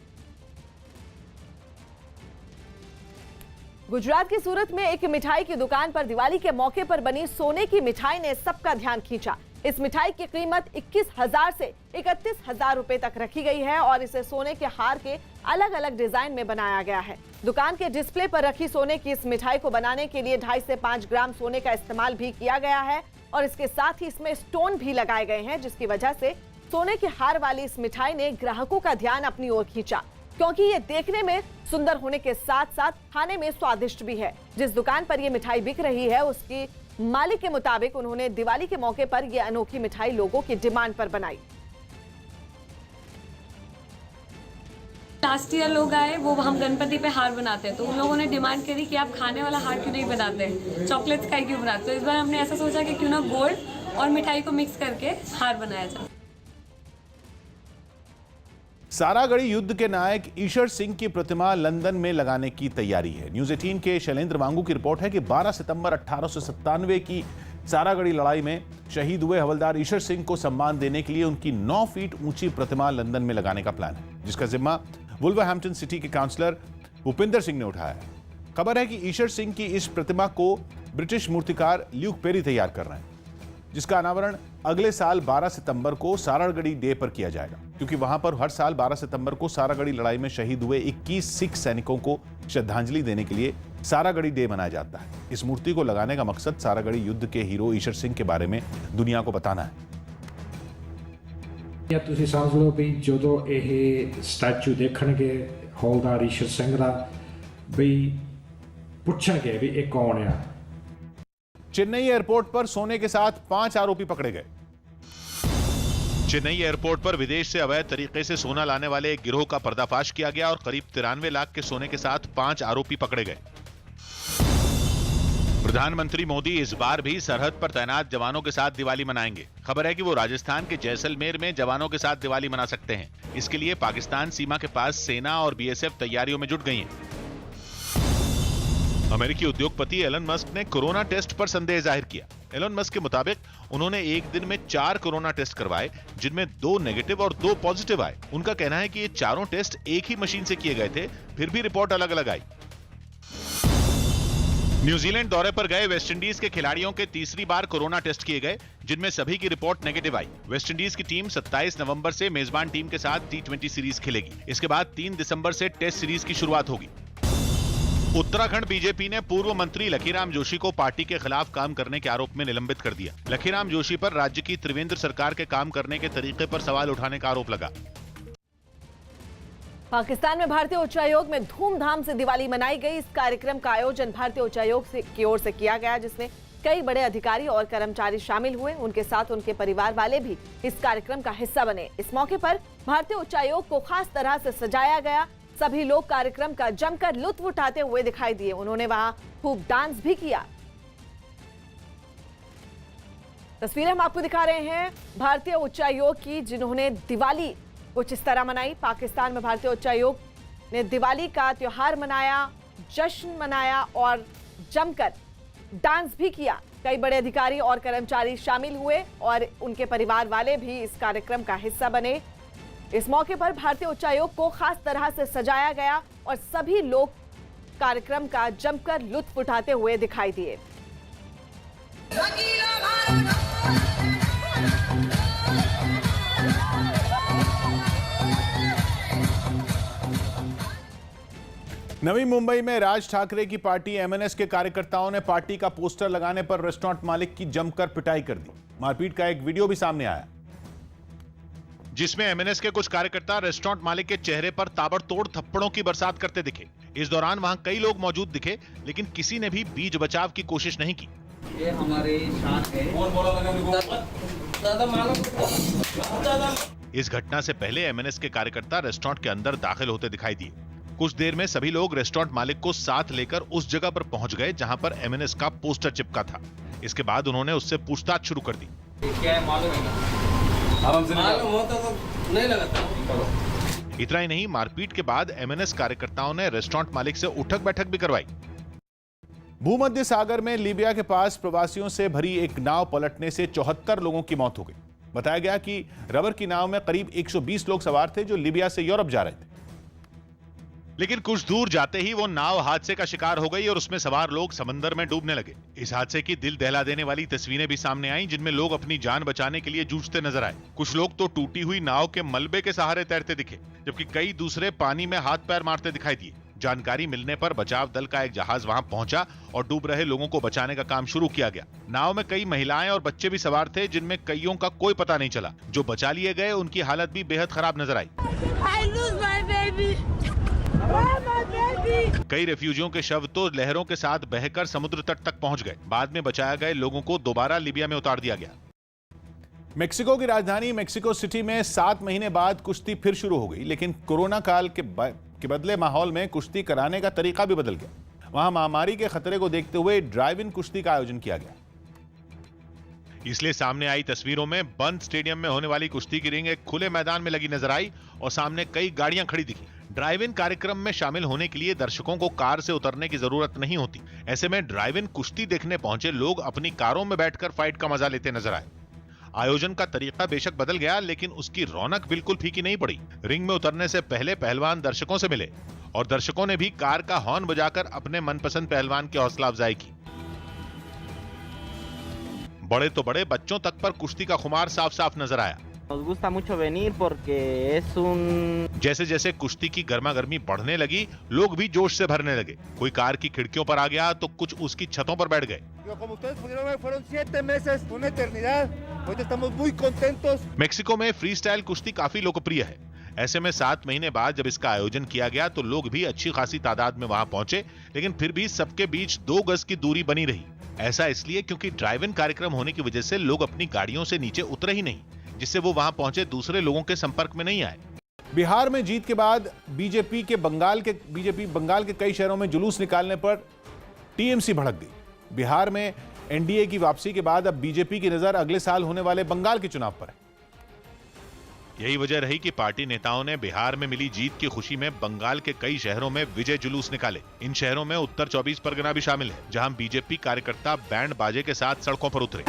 गुजरात के सूरत में एक मिठाई की दुकान पर दिवाली के मौके पर बनी सोने की मिठाई ने सबका ध्यान खींचा। इस मिठाई की कीमत 21,000 से 31,000 रुपए तक रखी गई है और इसे सोने के हार के अलग अलग डिजाइन में बनाया गया है। दुकान के डिस्प्ले पर रखी सोने की इस मिठाई को बनाने के लिए 2.5 से 5 ग्राम सोने का इस्तेमाल भी किया गया है और इसके साथ ही इसमें स्टोन भी लगाए गए हैं, जिसकी वजह से सोने के हार वाली इस मिठाई ने ग्राहकों का ध्यान अपनी ओर खींचा, क्योंकि ये देखने में सुंदर होने के साथ साथ खाने में स्वादिष्ट भी है। जिस दुकान पर ये मिठाई बिक रही है, उसकी मालिक के मुताबिक उन्होंने दिवाली के मौके पर यह अनोखी मिठाई लोगों की डिमांड पर बनाई। लास्ट ईयर लोग आए, वो हम गणपति पे हार बनाते हैं, तो उन लोगों ने डिमांड करी कि आप खाने वाला हार क्यों नहीं बनाते, चॉकलेट्स का क्यों बनाते। तो इस बार हमने ऐसा सोचा कि क्यों ना गोल्ड और मिठाई को मिक्स करके हार बनाया जाए। सारागढ़ी युद्ध के नायक ईशर सिंह की प्रतिमा लंदन में लगाने की तैयारी है। न्यूज 18 के शैलेंद्र वांगू की रिपोर्ट है कि 12 सितंबर 1897 की सारागढ़ी लड़ाई में शहीद हुए हवलदार ईशर सिंह को सम्मान देने के लिए उनकी 9 फीट ऊंची प्रतिमा लंदन में लगाने का प्लान है, जिसका जिम्मा वुल्वरहैम्पटन सिटी के काउंसलर भूपिंदर सिंह ने उठाया है। खबर है कि ईशर सिंह की इस प्रतिमा को ब्रिटिश मूर्तिकार ल्यूक पेरी तैयार कर रहे हैं, जिसका अनावरण अगले साल 12 सितंबर को सारागढ़ी डे पर किया जाएगा, क्योंकि वहां पर हर साल 12 सितंबर को सारागढ़ी लड़ाई में शहीद हुए 21 सिख सैनिकों को श्रद्धांजलि देने के लिए सारागढ़ी डे मनाया जाता है। इस मूर्ति को लगाने का मकसद सारागढ़ी युद्ध के हीरो ईशर सिंह के बारे में दुनिया को बताना है। या ਤੁਸੀਂ ਸਮਝ ਲਓ ਵੀ ਜਦੋਂ ਇਹ ਸਟੈਚੂ ਦੇਖਣਗੇ ਹੌਲਦਾਰ ਈਸ਼ਰ ਸਿੰਘ ਦਾ ਵੀ ਪੁੱਛਣਗੇ ਵੀ ਇਹ ਕੌਣ ਆ। चेन्नई एयरपोर्ट पर सोने के साथ 5 आरोपी पकड़े गए। चेन्नई एयरपोर्ट पर विदेश से अवैध तरीके से सोना लाने वाले एक गिरोह का पर्दाफाश किया गया और करीब 93 लाख के सोने के साथ 5 आरोपी पकड़े गए। प्रधानमंत्री मोदी इस बार भी सरहद पर तैनात जवानों के साथ दिवाली मनाएंगे। खबर है कि वो राजस्थान के जैसलमेर में जवानों के साथ दिवाली मना सकते हैं। इसके लिए पाकिस्तान सीमा के पास सेना और बीएसएफ तैयारियों में जुट गई है। अमेरिकी उद्योगपति एलन मस्क ने कोरोना टेस्ट पर संदेह जाहिर किया। एलन मस्क के मुताबिक उन्होंने एक दिन में 4 कोरोना टेस्ट करवाए, जिनमें 2 नेगेटिव और 2 पॉजिटिव आए। उनका कहना है कि ये चारों टेस्ट एक ही मशीन से किए गए थे, फिर भी रिपोर्ट अलग अलग आई। न्यूजीलैंड दौरे पर गए वेस्टइंडीज के खिलाड़ियों के तीसरी बार कोरोना टेस्ट किए गए, जिनमें सभी की रिपोर्ट नेगेटिव आई। वेस्टइंडीज की टीम 27 नवंबर से मेजबान टीम के साथ T20 सीरीज खेलेगी। इसके बाद 3 दिसंबर से टेस्ट सीरीज की शुरुआत होगी। उत्तराखंड बीजेपी ने पूर्व मंत्री लखीराम जोशी को पार्टी के खिलाफ काम करने के आरोप में निलंबित कर दिया। लखीराम जोशी पर राज्य की त्रिवेंद्र सरकार के काम करने के तरीके पर सवाल उठाने का आरोप लगा। पाकिस्तान में भारतीय उच्चायोग में धूमधाम से दिवाली मनाई गई। इस कार्यक्रम का आयोजन भारतीय उच्चायोग की ओर से किया गया, जिसमें कई बड़े अधिकारी और कर्मचारी शामिल हुए। उनके साथ उनके परिवार वाले भी इस कार्यक्रम का हिस्सा बने। इस मौके पर भारतीय उच्चायोग को खास तरह से सजाया गया। सभी लोग कार्यक्रम का जमकर लुत्फ उठाते हुए दिखाई दिए। उन्होंने वहां खूब डांस भी किया। तस्वीरें हम आपको दिखा रहे हैं भारतीय उच्चायोग की, जिन्होंने दिवाली कुछ इस तरह मनाई। पाकिस्तान में भारतीय उच्चायोग ने दिवाली का त्योहार मनाया, जश्न मनाया और जमकर डांस भी किया। कई बड़े अधिकारी और कर्मचारी शामिल हुए और उनके परिवार वाले भी इस कार्यक्रम का हिस्सा बने। इस मौके पर भारतीय उच्चायोग को खास तरह से सजाया गया और सभी लोग कार्यक्रम का जमकर लुत्फ उठाते हुए दिखाई दिए। नवी मुंबई में राज ठाकरे की पार्टी एमएनएस के कार्यकर्ताओं ने पार्टी का पोस्टर लगाने पर रेस्टोरेंट मालिक की जमकर पिटाई कर दी। मारपीट का एक वीडियो भी सामने आया, जिसमें एमएनएस के कुछ कार्यकर्ता रेस्टोरेंट मालिक के चेहरे पर ताबड़तोड़ थप्पड़ों की बरसात करते दिखे। इस दौरान वहां कई लोग मौजूद दिखे, लेकिन किसी ने भी बीच बचाव की कोशिश नहीं की। ये हमारी शान है। इस घटना से पहले एमएनएस के कार्यकर्ता रेस्टोरेंट के अंदर दाखिल होते दिखाई दिए। कुछ देर में सभी लोग रेस्टोरेंट मालिक को साथ लेकर उस जगह पर पहुंच गए जहां पर एमएनएस का पोस्टर चिपका था। इसके बाद उन्होंने उससे पूछताछ शुरू कर दी। क्या है मालूम है? मालूम होता तो नहीं लगाता। इतना ही नहीं, मारपीट के बाद एमएनएस कार्यकर्ताओं ने रेस्टोरेंट मालिक से उठक बैठक भी करवाई। भूमध्य सागर में लीबिया के पास प्रवासियों से भरी एक नाव पलटने से 74 लोगों की मौत हो गई। बताया गया कि रबर की नाव में करीब 120 लोग सवार थे जो लीबिया से यूरोप जा रहे थे। लेकिन कुछ दूर जाते ही वो नाव हादसे का शिकार हो गई और उसमें सवार लोग समंदर में डूबने लगे। इस हादसे की दिल दहला देने वाली तस्वीरें भी सामने आईं, जिनमें लोग अपनी जान बचाने के लिए जूझते नजर आए। कुछ लोग तो टूटी हुई नाव के मलबे के सहारे तैरते दिखे, जबकि कई दूसरे पानी में हाथ पैर मारते दिखाई दिए। जानकारी मिलने पर बचाव दल का एक जहाज वहां पहुंचा और डूब रहे लोगों को बचाने का काम शुरू किया गया। नाव में कई महिलाएं और बच्चे भी सवार थे, जिनमें कईयों का कोई पता नहीं चला। जो बचा लिए गए उनकी हालत भी बेहद खराब नजर आई। कई रेफ्यूजियों के शव तो लहरों के साथ बहकर समुद्र तट तक पहुंच गए। बाद में बचाए गए लोगों को दोबारा लीबिया में उतार दिया गया। मेक्सिको की राजधानी मेक्सिको सिटी में 7 महीने बाद कुश्ती फिर शुरू हो गई, लेकिन कोरोना काल के बदले माहौल में कुश्ती कराने का तरीका भी बदल गया। वहां महामारी के खतरे को देखते हुए ड्राइव इन कुश्ती का आयोजन किया गया। इसलिए सामने आई तस्वीरों में बंद स्टेडियम में होने वाली कुश्ती की रिंग एक खुले मैदान में लगी नजर आई और सामने कई गाड़ियां खड़ी दिखी। ड्राइव इन कार्यक्रम में शामिल होने के लिए दर्शकों को कार से उतरने की जरूरत नहीं होती। ऐसे में ड्राइव इन कुश्ती देखने पहुंचे लोग अपनी कारों में बैठकर फाइट का मजा लेते नजर आए। आयोजन का तरीका बेशक बदल गया, लेकिन उसकी रौनक बिल्कुल फीकी नहीं पड़ी। रिंग में उतरने से पहले पहलवान दर्शकों से मिले और दर्शकों ने भी कार का हॉर्न बजाकर अपने मनपसंद पहलवान की हौसला अफजाई की। बड़े तो बड़े, बच्चों तक पर कुश्ती का खुमार साफ साफ नजर आया। Nos gusta mucho venir porque es un... जैसे जैसे कुश्ती की गर्मागर्मी बढ़ने लगी, लोग भी जोश से भरने लगे। कोई कार की खिड़कियों पर आ गया तो कुछ उसकी छतों पर बैठ गए। मेक्सिको में फ्री स्टाइल कुश्ती काफी लोकप्रिय है। ऐसे में 7 महीने बाद जब इसका आयोजन किया गया तो लोग भी अच्छी खासी तादाद में वहां पहुंचे, लेकिन फिर भी सबके बीच 2 गज की दूरी बनी रही। ऐसा इसलिए क्योंकि ड्राइव इन कार्यक्रम होने की वजह से लोग अपनी गाड़ियों से नीचे उतरे ही नहीं। जिससे वो वहां पहुंचे दूसरे लोगों के संपर्क में नहीं आए। बिहार में जीत के बाद बीजेपी बंगाल के कई शहरों में जुलूस निकालने पर टीएमसी भड़क गई। बिहार में एनडीए की वापसी के बाद अब बीजेपी की नजर अगले साल होने वाले बंगाल के चुनाव पर है। यही वजह रही कि पार्टी नेताओं ने बिहार में मिली जीत की खुशी में बंगाल के कई शहरों में विजय जुलूस निकाले। इन शहरों में उत्तर 24 परगना भी शामिल है, जहां बीजेपी कार्यकर्ता बैंड बाजे के साथ सड़कों पर उतरे,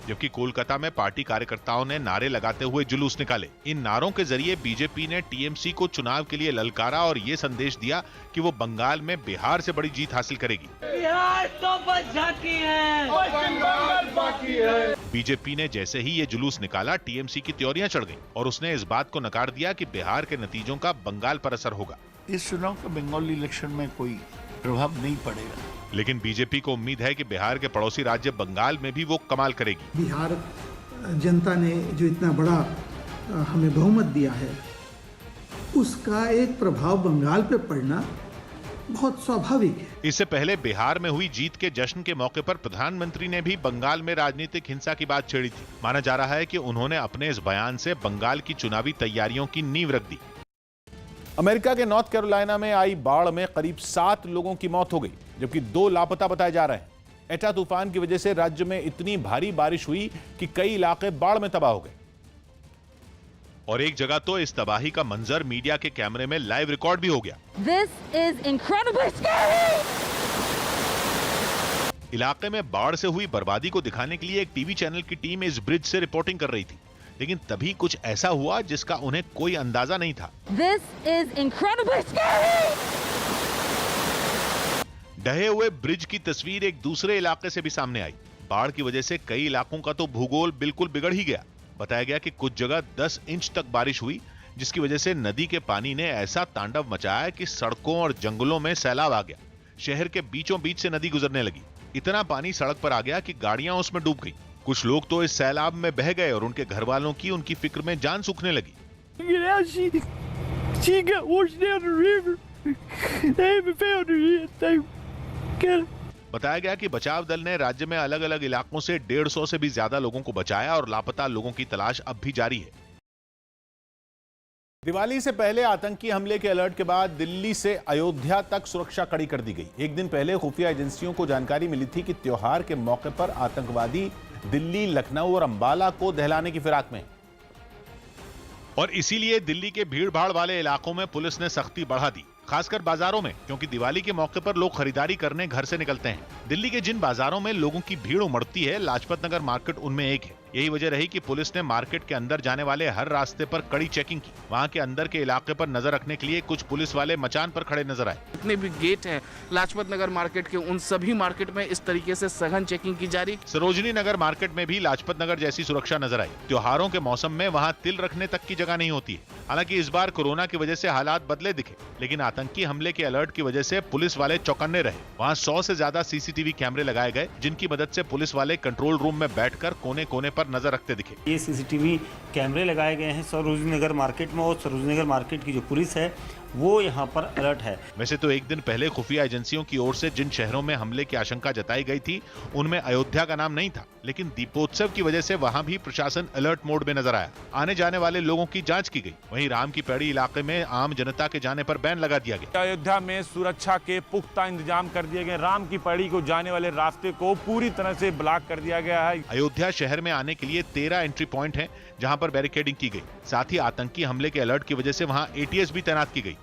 जबकि कोलकाता में पार्टी कार्यकर्ताओं ने नारे लगाते हुए जुलूस निकाले। इन नारों के जरिए बीजेपी ने टीएमसी को चुनाव के लिए ललकारा और ये संदेश दिया कि वो बंगाल में बिहार से बड़ी जीत हासिल करेगी। बिहार तो बच जाती है, बाकी है। बीजेपी ने जैसे ही ये जुलूस निकाला, टीएमसी की त्योरियां चढ़ गईं और उसने इस बात को नकार दिया कि बिहार के नतीजों का बंगाल पर असर होगा। इस चुनाव का बंगाल इलेक्शन में कोई प्रभाव नहीं पड़ेगा। लेकिन बीजेपी को उम्मीद है कि बिहार के पड़ोसी राज्य बंगाल में भी वो कमाल करेगी। बिहार जनता ने जो इतना बड़ा हमें बहुमत दिया है, उसका एक प्रभाव बंगाल पे पड़ना बहुत स्वाभाविक है। इससे पहले बिहार में हुई जीत के जश्न के मौके पर प्रधानमंत्री ने भी बंगाल में राजनीतिक हिंसा की बात छेड़ी थी। माना जा रहा है कि उन्होंने अपने इस बयान से बंगाल की चुनावी तैयारियों की नींव रख दी। अमेरिका के नॉर्थ कैरोलिना में आई बाढ़ में करीब 7 लोगों की मौत हो गई, जबकि 2 लापता बताए जा रहे हैं। एटा तूफान की वजह से राज्य में इतनी भारी बारिश हुई कि कई इलाके बाढ़ में तबाह हो गए और एक जगह तो इस तबाही का मंजर मीडिया के कैमरे में लाइव रिकॉर्ड भी हो गया। This is incredibly scary! इलाके में बाढ़ से हुई बर्बादी को दिखाने के लिए एक टीवी चैनल की टीम इस ब्रिज से रिपोर्टिंग कर रही थी, लेकिन तभी कुछ ऐसा हुआ जिसका उन्हें कोई अंदाजा नहीं था। This is incredibly scary! ढहे हुए ब्रिज की तस्वीर एक दूसरे इलाके से भी सामने आई। बाढ़ की वजह से कई इलाकों का तो भूगोल बिल्कुल बिगड़ ही गया। बताया गया कि कुछ जगह 10 इंच तक बारिश हुई, जिसकी वजह से नदी के पानी ने ऐसा तांडव मचाया कि सड़कों और जंगलों में सैलाब आ गया। शहर के बीचों बीच से नदी गुजरने लगी। इतना पानी सड़क पर आ गया कि गाड़ियां उसमें डूब गई। कुछ लोग तो इस सैलाब में बह गए और उनके घर वालों की उनकी फिक्र में जान सूखने लगी। बताया गया कि बचाव दल ने राज्य में अलग अलग इलाकों से 150 से भी ज्यादा लोगों को बचाया और लापता लोगों की तलाश अब भी जारी है। दिवाली से पहले आतंकी हमले के अलर्ट के बाद दिल्ली से अयोध्या तक सुरक्षा कड़ी कर दी गई। एक दिन पहले खुफिया एजेंसियों को जानकारी मिली थी कि त्योहार के मौके पर आतंकवादी दिल्ली, लखनऊ और अंबाला को दहलाने की फिराक में, और इसीलिए दिल्ली के भीड़-भाड़ वाले इलाकों में पुलिस ने सख्ती बढ़ा दी, खासकर बाजारों में, क्योंकि दिवाली के मौके पर लोग खरीदारी करने घर से निकलते हैं। दिल्ली के जिन बाजारों में लोगों की भीड़ उमड़ती है, लाजपत नगर मार्केट उनमें एक है। यही वजह रही कि पुलिस ने मार्केट के अंदर जाने वाले हर रास्ते पर कड़ी चेकिंग की। वहां के अंदर के इलाके पर नजर रखने के लिए कुछ पुलिस वाले मचान पर खड़े नजर आए। जितने भी गेट हैं लाजपत नगर मार्केट के, उन सभी मार्केट में इस तरीके से सघन चेकिंग की जा रही। सरोजनी नगर मार्केट में भी लाजपत नगर जैसी सुरक्षा नजर आई। त्योहारों के मौसम में वहाँ तिल रखने तक की जगह नहीं होती है। हालांकि इस बार कोरोना की वजह से हालात बदले दिखे, लेकिन आतंकी हमले के अलर्ट की वजह से पुलिस वाले चौकन्ने रहे। वहाँ 100 से ज्यादा सीसीटीवी कैमरे लगाए गए, जिनकी मदद से पुलिस वाले कंट्रोल रूम में बैठकर कोने कोने पर नजर रखते दिखे। ये सीसीटीवी कैमरे लगाए गए हैं सरोजनी नगर मार्केट में, और सरोजनी नगर मार्केट की जो पुलिस है वो यहाँ पर अलर्ट है। वैसे तो एक दिन पहले खुफिया एजेंसियों की ओर से जिन शहरों में हमले की आशंका जताई गई थी, उनमें अयोध्या का नाम नहीं था, लेकिन दीपोत्सव की वजह से वहां भी प्रशासन अलर्ट मोड में नजर आया। आने जाने वाले लोगों की जांच की गई। वहीं राम की पैड़ी इलाके में आम जनता के जाने पर बैन लगा दिया गया। अयोध्या में सुरक्षा के पुख्ता इंतजाम कर दिए गए। राम की पैड़ी को जाने वाले रास्ते को पूरी तरह से ब्लॉक कर दिया गया है। अयोध्या शहर में आने के लिए 13 एंट्री पॉइंट हैं, जहां पर बैरिकेडिंग की गई। साथ ही आतंकी हमले के अलर्ट की वजह से वहां एटीएस भी तैनात की गई।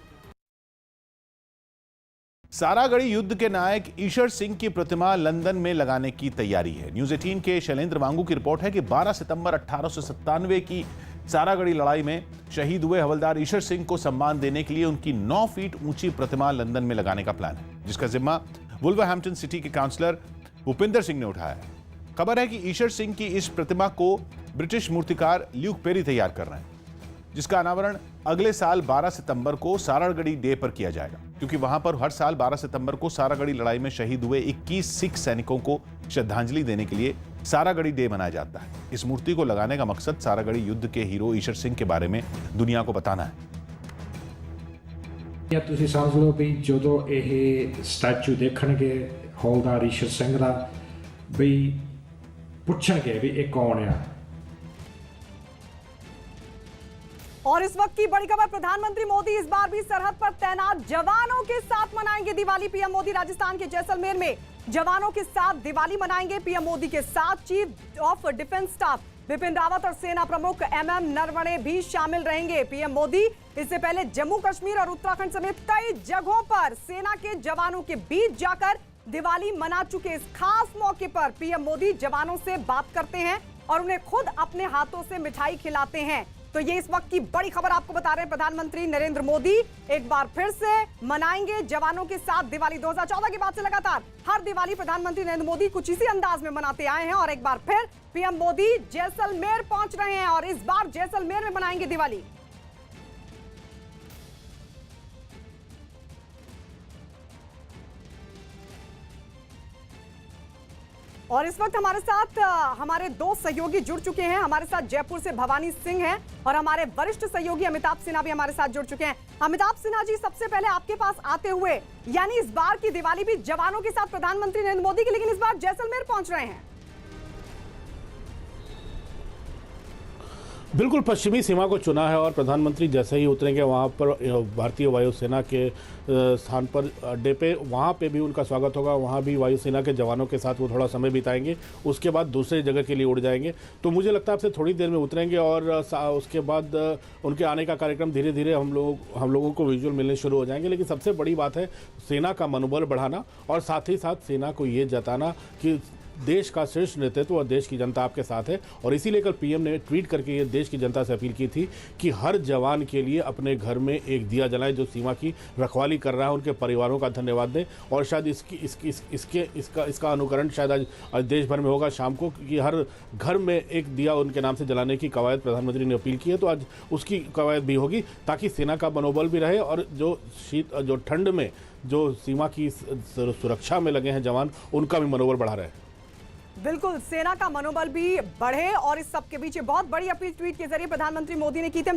सारागढ़ी युद्ध के नायक ईशर सिंह की प्रतिमा लंदन में लगाने की तैयारी है। न्यूज़ 18 के शैलेंद्र वांगू की रिपोर्ट है कि 12 सितंबर 1897 की सारागढ़ी लड़ाई में शहीद हुए हवलदार ईशर सिंह को सम्मान देने के लिए उनकी 9 फीट ऊंची प्रतिमा लंदन में लगाने का प्लान है, जिसका जिम्मा वुल्वरहैम्पटन सिटी के काउंसलर भूपिंदर सिंह ने उठाया है। खबर है कि ईशर सिंह की इस प्रतिमा को ब्रिटिश मूर्तिकार ल्यूक पेरी तैयार कर रहे हैं, जिसका अनावरण अगले साल 12 सितंबर को सारागढ़ी डे पर किया जाएगा, क्योंकि वहां पर हर साल 12 सितंबर को सारागढ़ी लड़ाई में शहीद हुए 21 सिख सैनिकों को श्रद्धांजलि देने के लिए सारागढ़ी डे मनाया जाता है। इस मूर्ति को लगाने का मकसद सारागढ़ी युद्ध के हीरो ईशर सिंह के बारे में दुनिया को बताना है। या ਤੁਸੀਂ ਸਮਝ ਲਓ ਵੀ ਜਦੋਂ ਇਹ ਸਟੈਚੂ ਦੇਖਣਗੇ ਹੌਲਦਾਰ ਈਸ਼ਰ ਸਿੰਘ ਦਾ भी पुछणगे भी ये कौन है। और इस वक्त की बड़ी खबर, प्रधानमंत्री मोदी इस बार भी सरहद पर तैनात जवानों के साथ मनाएंगे दिवाली। पीएम मोदी राजस्थान के जैसलमेर में जवानों के साथ दिवाली मनाएंगे। पीएम मोदी के साथ chief of defence staff Bipin Rawat और सेना प्रमुख MM नरवणे भी शामिल रहेंगे। पीएम मोदी इससे पहले जम्मू कश्मीर और उत्तराखंड समेत कई जगहों पर सेना के जवानों के बीच जाकर दिवाली मना चुके। इस खास मौके पर पीएम मोदी जवानों से बात करते हैं और उन्हें खुद अपने हाथों से मिठाई खिलाते हैं। तो ये इस वक्त की बड़ी खबर आपको बता रहे हैं। प्रधानमंत्री नरेंद्र मोदी एक बार फिर से मनाएंगे जवानों के साथ दिवाली। 2014 के बाद से लगातार हर दिवाली प्रधानमंत्री नरेंद्र मोदी कुछ इसी अंदाज में मनाते आए हैं और एक बार फिर पीएम मोदी जैसलमेर पहुंच रहे हैं और इस बार जैसलमेर में मनाएंगे दिवाली। और इस वक्त हमारे साथ हमारे दो सहयोगी जुड़ चुके हैं। हमारे साथ जयपुर से भवानी सिंह हैं और हमारे वरिष्ठ सहयोगी अमिताभ सिन्हा भी हमारे साथ जुड़ चुके हैं। अमिताभ सिन्हा जी, सबसे पहले आपके पास आते हुए, यानी इस बार की दिवाली भी जवानों के साथ प्रधानमंत्री नरेंद्र मोदी की, लेकिन इस बार जैसलमेर पहुंच रहे हैं। बिल्कुल पश्चिमी सीमा को चुना है और प्रधानमंत्री जैसे ही उतरेंगे वहाँ पर भारतीय वायुसेना के स्थान पर अड्डे पे, वहाँ पे भी उनका स्वागत होगा। वहाँ भी वायुसेना के जवानों के साथ वो थोड़ा समय बिताएंगे, उसके बाद दूसरे जगह के लिए उड़ जाएंगे। तो मुझे लगता है आपसे थोड़ी देर में उतरेंगे और उसके बाद उनके आने का कार्यक्रम धीरे धीरे हम लोगों को विजुअल मिलने शुरू हो जाएंगे। लेकिन सबसे बड़ी बात है सेना का मनोबल बढ़ाना और साथ ही साथ सेना को ये जताना कि देश का शीर्ष नेतृत्व और देश की जनता आपके साथ है। और इसीलिए कल पीएम ने ट्वीट करके ये देश की जनता से अपील की थी कि हर जवान के लिए अपने घर में एक दिया जलाएं जो सीमा की रखवाली कर रहा है, उनके परिवारों का धन्यवाद दें। और शायद इसका अनुकरण शायद आज देश भर में होगा शाम को, कि हर घर में एक दिया उनके नाम से जलाने की कवायद प्रधानमंत्री ने अपील की है। तो आज उसकी कवायद भी होगी ताकि सेना का मनोबल भी रहे और जो ठंड में जो सीमा की सुरक्षा में लगे हैं जवान, उनका भी मनोबल बढ़ा रहे। बिल्कुल, सेना का मनोबल भी बढ़े। और इस सब के बीच बहुत बड़ी अपील ट्वीट के जरिए प्रधानमंत्री मोदी ने की थी।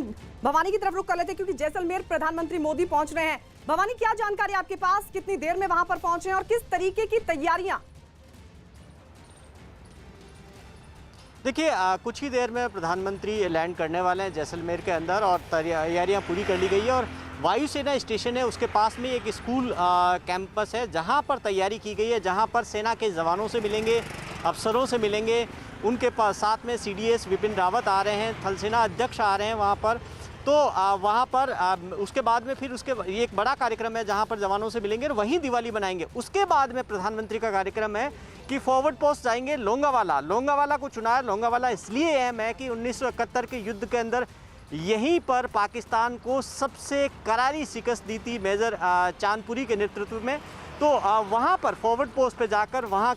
भवानी की तरफ रुख कर लेते क्योंकि जैसलमेर प्रधानमंत्री मोदी पहुंच रहे हैं। भवानी, क्या जानकारी आपके पास, कितनी देर में वहां पर पहुंचे हैं और किस तरीके की तैयारियां? देखिए, कुछ ही देर में प्रधानमंत्री लैंड करने वाले हैं जैसलमेर के अंदर और तैयारियां पूरी कर ली गई है। और वायुसेना स्टेशन है, उसके पास में एक स्कूल कैंपस है जहां पर तैयारी की गई है, जहां पर सेना के जवानों से मिलेंगे, अफसरों से मिलेंगे। उनके पास साथ में CDS विपिन रावत आ रहे हैं, थल सेना अध्यक्ष आ रहे हैं वहाँ पर। तो वहाँ पर उसके बाद में फिर ये एक बड़ा कार्यक्रम है जहाँ पर जवानों से मिलेंगे और वहीं दिवाली मनाएंगे। उसके बाद में प्रधानमंत्री का कार्यक्रम है कि फॉरवर्ड पोस्ट जाएंगे लोंगावाला। लोंगावाला को चुना है। लोंगावाला इसलिए अहम है कि 1971 के युद्ध के अंदर यहीं पर पाकिस्तान को सबसे करारी शिकस्त दी थी मेजर चांदपुरी के नेतृत्व में। तो वहाँ पर फॉरवर्ड पोस्ट पे जाकर वहाँ